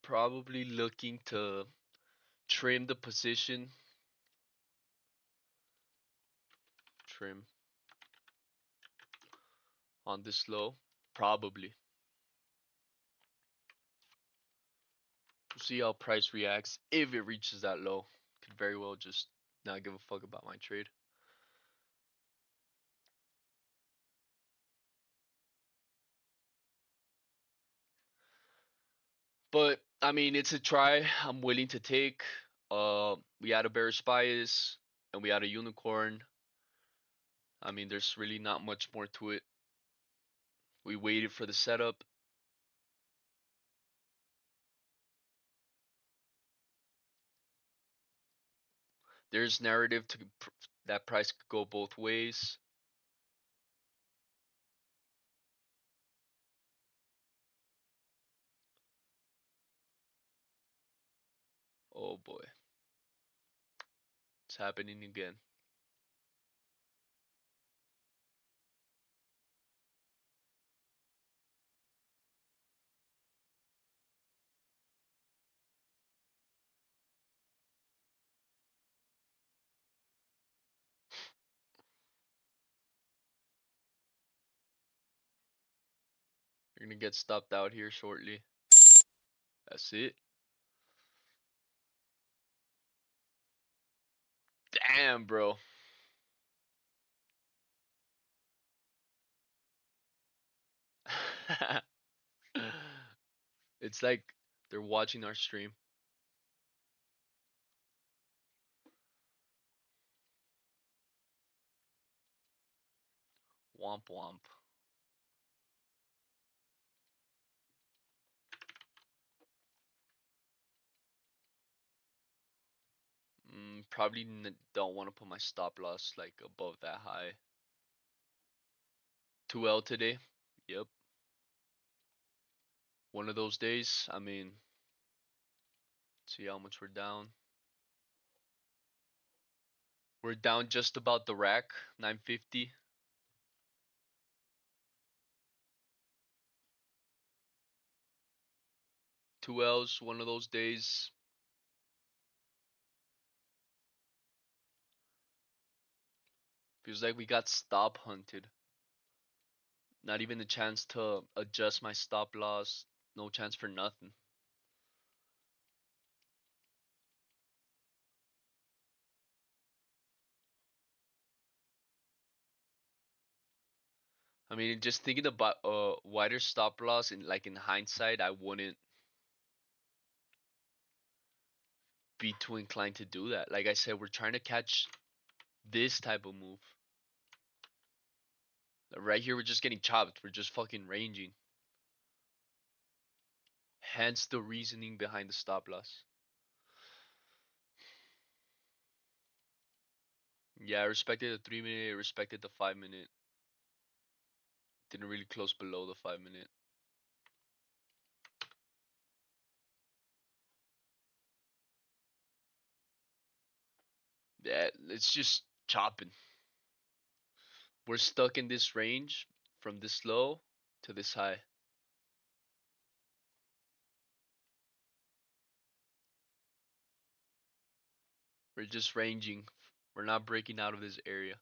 Probably looking to trim the position. Trim on this low. Probably. We'll see how price reacts if it reaches that low. Could very well just not give a fuck about my trade. But I mean, it's a try I'm willing to take. We had a bearish bias and we had a unicorn. I mean, there's really not much more to it. We waited for the setup. There's narrative to that price could go both ways. Oh boy, it's happening again. You're gonna get stopped out here shortly. That's it. Damn, bro. It's like they're watching our stream. Womp womp. Probably don't want to put my stop loss like above that high. 2L today. Yep. One of those days. I mean, see how much we're down. We're down just about the rack. 950. 2Ls. One of those days. Feels like we got stop hunted. Not even a chance to adjust my stop loss. No chance for nothing. I mean, just thinking about wider stop loss in like in hindsight, I wouldn't be too inclined to do that. Like I said, we're trying to catch this type of move. Right here, we're just getting chopped. We're just fucking ranging. Hence the reasoning behind the stop loss. Yeah, I respected the 3 minute, respected the 5 minute. Didn't really close below the 5 minute. Yeah, it's just chopping. We're stuck in this range from this low to this high. We're just ranging. We're not breaking out of this area.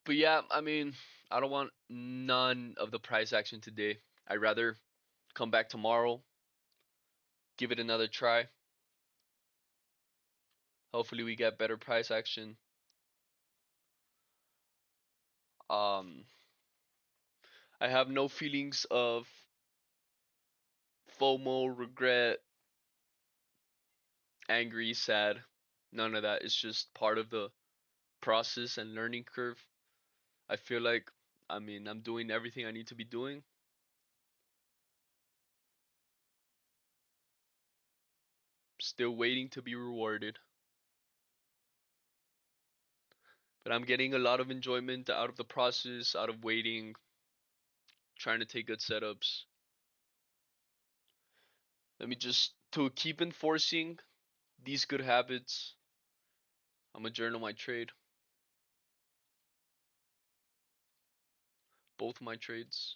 But yeah, I mean, I don't want none of the price action today. I'd rather come back tomorrow, give it another try. Hopefully, we get better price action. Um, I have no feelings of FOMO, regret, angry, sad. None of that. It's just part of the process and learning curve. I feel like, I mean, I'm doing everything I need to be doing. Still waiting to be rewarded. But I'm getting a lot of enjoyment out of the process, out of waiting, trying to take good setups. Let me just, to keep enforcing these good habits, I'm gonna journal my trade. Both my trades.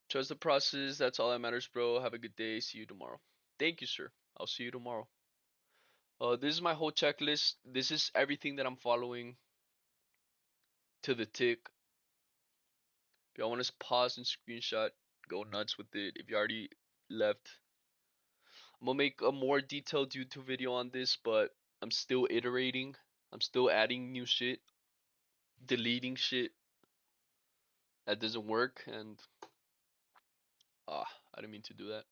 Trust the process. That's all that matters, bro. Have a good day. See you tomorrow. Thank you, sir. I'll see you tomorrow. This is my whole checklist. This is everything that I'm following to the tick. If y'all want to pause and screenshot, go nuts with it. If you already left, I'm gonna make a more detailed YouTube video on this, but I'm still iterating. I'm still adding new shit, deleting shit that doesn't work, and I didn't mean to do that.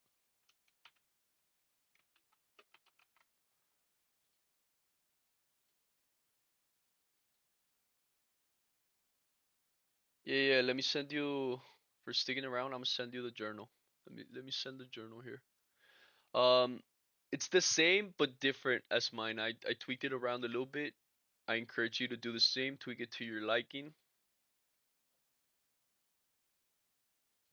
Yeah, yeah. Let me send you for sticking around. I'm gonna send you the journal. Let me send the journal here. Um, it's the same but different as mine. I tweaked it around a little bit. I encourage you to do the same. Tweak it to your liking.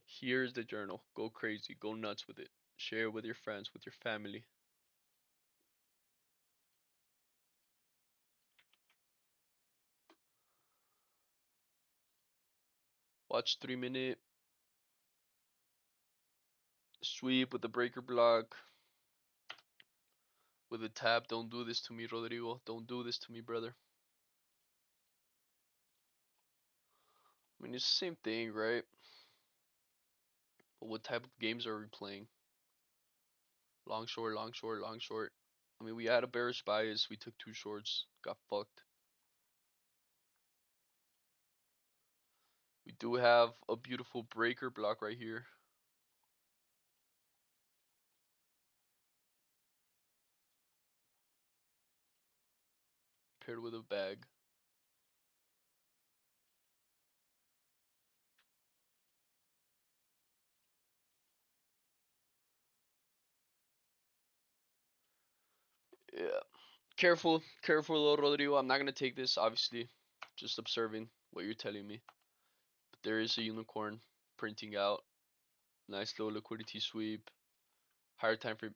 Here's the journal. Go crazy. Go nuts with it. Share it with your friends, with your family. Watch 3 minute sweep with the breaker block with a tap. Don't do this to me, Rodrigo. Don't do this to me, brother. I mean, it's the same thing, right? But what type of games are we playing? Long short, long short, long short. I mean, we had a bearish bias. We took two shorts. Got fucked. We do have a beautiful breaker block right here. Paired with a bag. Yeah. Careful, careful, little Rodrigo. I'm not gonna take this, obviously. Just observing what you're telling me. But there is a unicorn printing out. Nice little liquidity sweep. Higher time for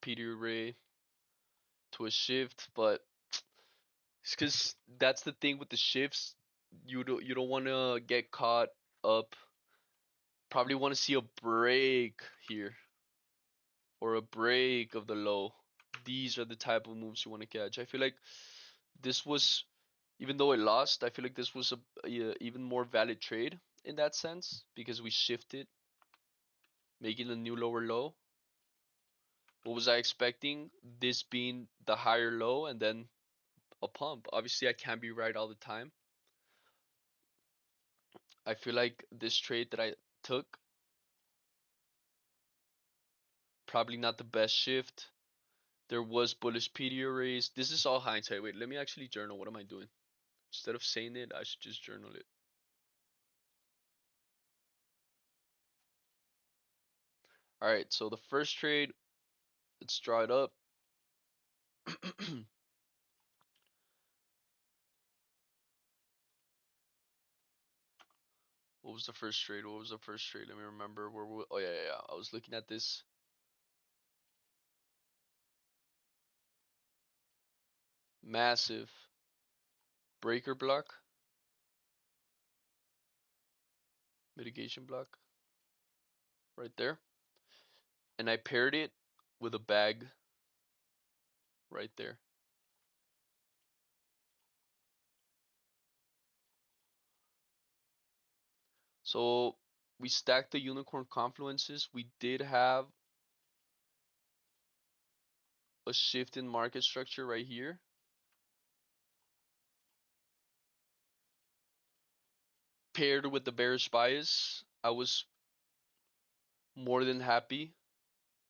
PD array to a shift, but it's because that's the thing with the shifts. You don't want to get caught up. Probably want to see a break here or a break of the low. These are the type of moves you want to catch. I feel like this was, even though it lost, I feel like this was a even more valid trade in that sense because we shifted, making a new lower low. What was I expecting? This being the higher low and then a pump. Obviously, I can't be right all the time. I feel like this trade that I took, probably not the best shift. There was bullish PD arrays. This is all hindsight. Wait, let me actually journal. What am I doing? Instead of saying it, I should just journal it. All right, so the first trade, let's draw it up. What was the first trade? What was the first trade? Let me remember where we, oh yeah. I was looking at this massive breaker block, mitigation block right there. And I paired it with a bag right there. So we stacked the unicorn confluences. We did have a shift in market structure right here. Paired with the bearish bias, I was more than happy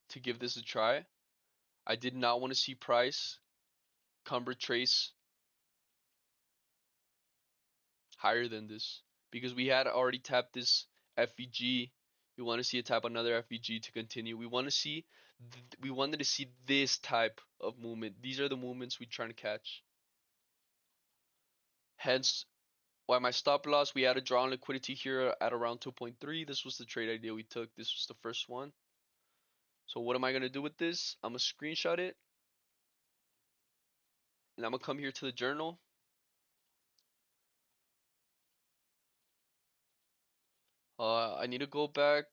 to give this a try. I did not want to see price come retrace higher than this because we had already tapped this FVG. We want to see it tap another FVG to continue. We wanted to see this type of movement. These are the movements we're trying to catch. Hence why my stop loss, we had a draw on liquidity here at around 2.3. This was the trade idea we took. This was the first one. So what am I going to do with this? I'm going to screenshot it and I'm going to come here to the journal. I need to go back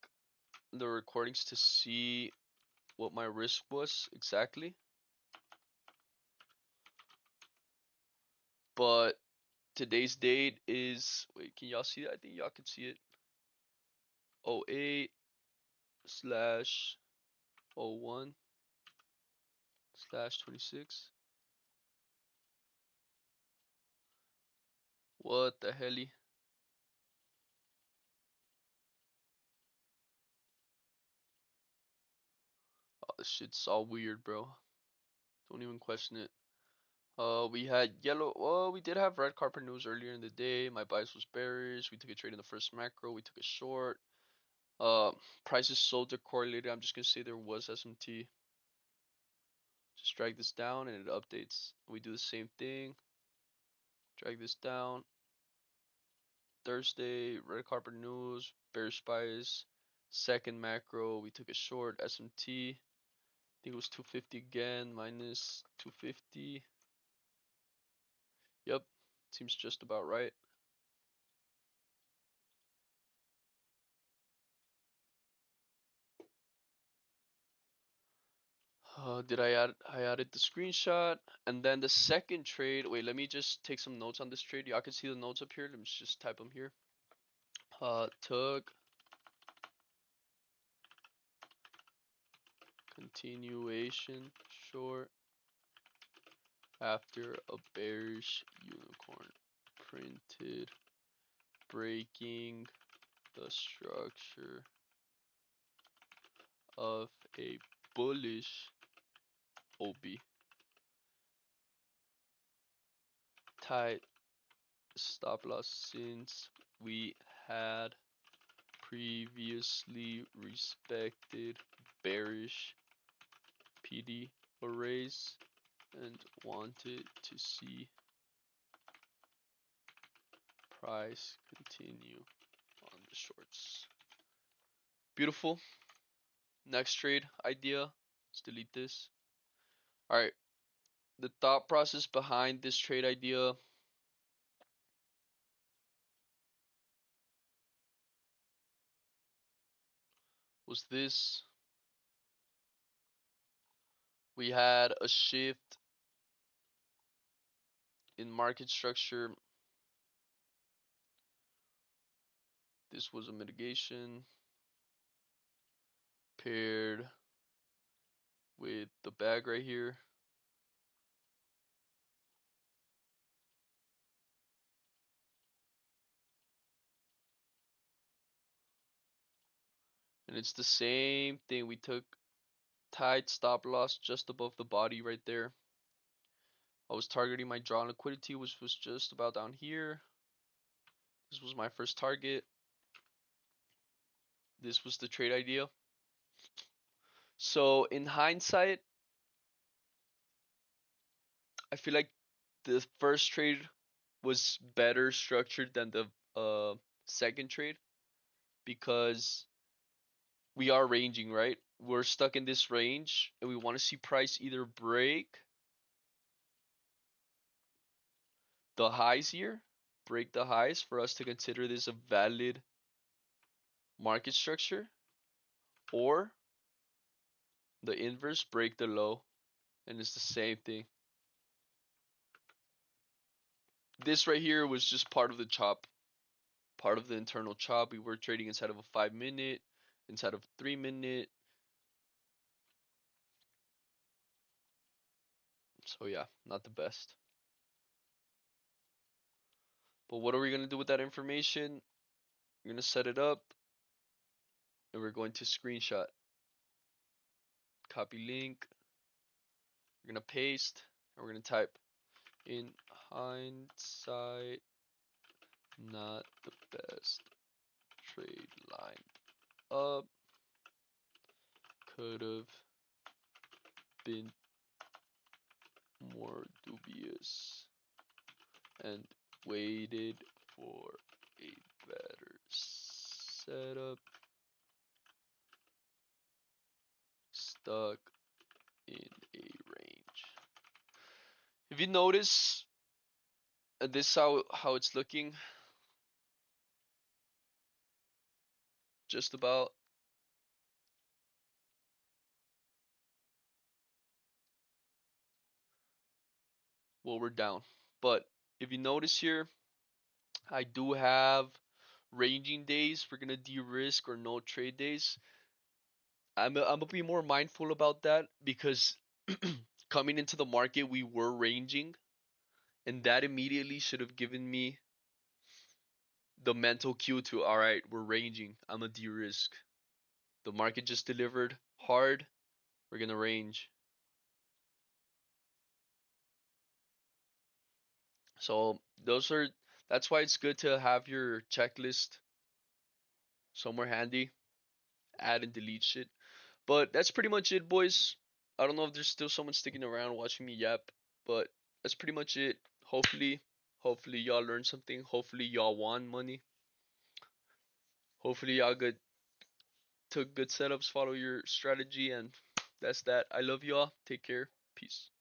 the recordings to see what my risk was exactly. But today's date is, wait, can y'all see that? I think y'all can see it. 08 slash 01 slash 26. What the hell? Oh, this shit's all weird, bro. Don't even question it. We had yellow. Well, we did have red carpet news earlier in the day. My bias was bearish. We took a trade in the first macro. We took a short. Uh, Prices so decorrelated. I'm just gonna say there was SMT. Just drag this down and it updates. We do the same thing. Drag this down. Thursday, red carpet news, bearish bias. Second macro, we took a short SMT. I think it was 250 again, minus 250. Yep, seems just about right. Did I add? I added the screenshot, and then the second trade. Wait, let me just take some notes on this trade. Y'all can see the notes up here. Let me just type them here. Took continuation short after a bearish unicorn printed, breaking the structure of a bullish OB. Tight stop loss since we had previously respected bearish PD arrays and wanted to see price continue on the shorts. Beautiful. Next trade idea. Let's delete this. Alright. The thought process behind this trade idea was this. We had a shift in market structure. This was a mitigation paired with the bag right here. And it's the same thing. We took tight stop loss just above the body right there. I was targeting my draw liquidity, which was just about down here. This was my first target. This was the trade idea. So in hindsight, I feel like the first trade was better structured than the second trade because we are ranging, right? We're stuck in this range and we want to see price either break the highs here, break the highs for us to consider this a valid market structure, or the inverse, break the low, and it's the same thing. This right here was just part of the chop, part of the internal chop. We were trading inside of a 5 minute, inside of 3 minute. So yeah, not the best. But what are we going to do with that information? We're going to set it up and we're going to screenshot. Copy link. We're going to paste and we're going to type in hindsight, not the best trade line up. Could have been more dubious and waited for a better setup. Stuck in a range. If you notice, this is how it's looking. Just about. Well, we're down. But if you notice here, I do have ranging days. We're gonna de-risk or no trade days. I'm gonna be more mindful about that because coming into the market we were ranging, and that immediately should have given me the mental cue to, all right, we're ranging. I'm a de-risk. The market just delivered hard. We're gonna range. So that's why it's good to have your checklist somewhere handy, add and delete shit. But that's pretty much it, boys. I don't know if there's still someone sticking around watching me yap, but that's pretty much it. Hopefully y'all learned something. Hopefully y'all won money. Hopefully y'all took good setups, follow your strategy, and that's that. I love y'all. Take care. Peace.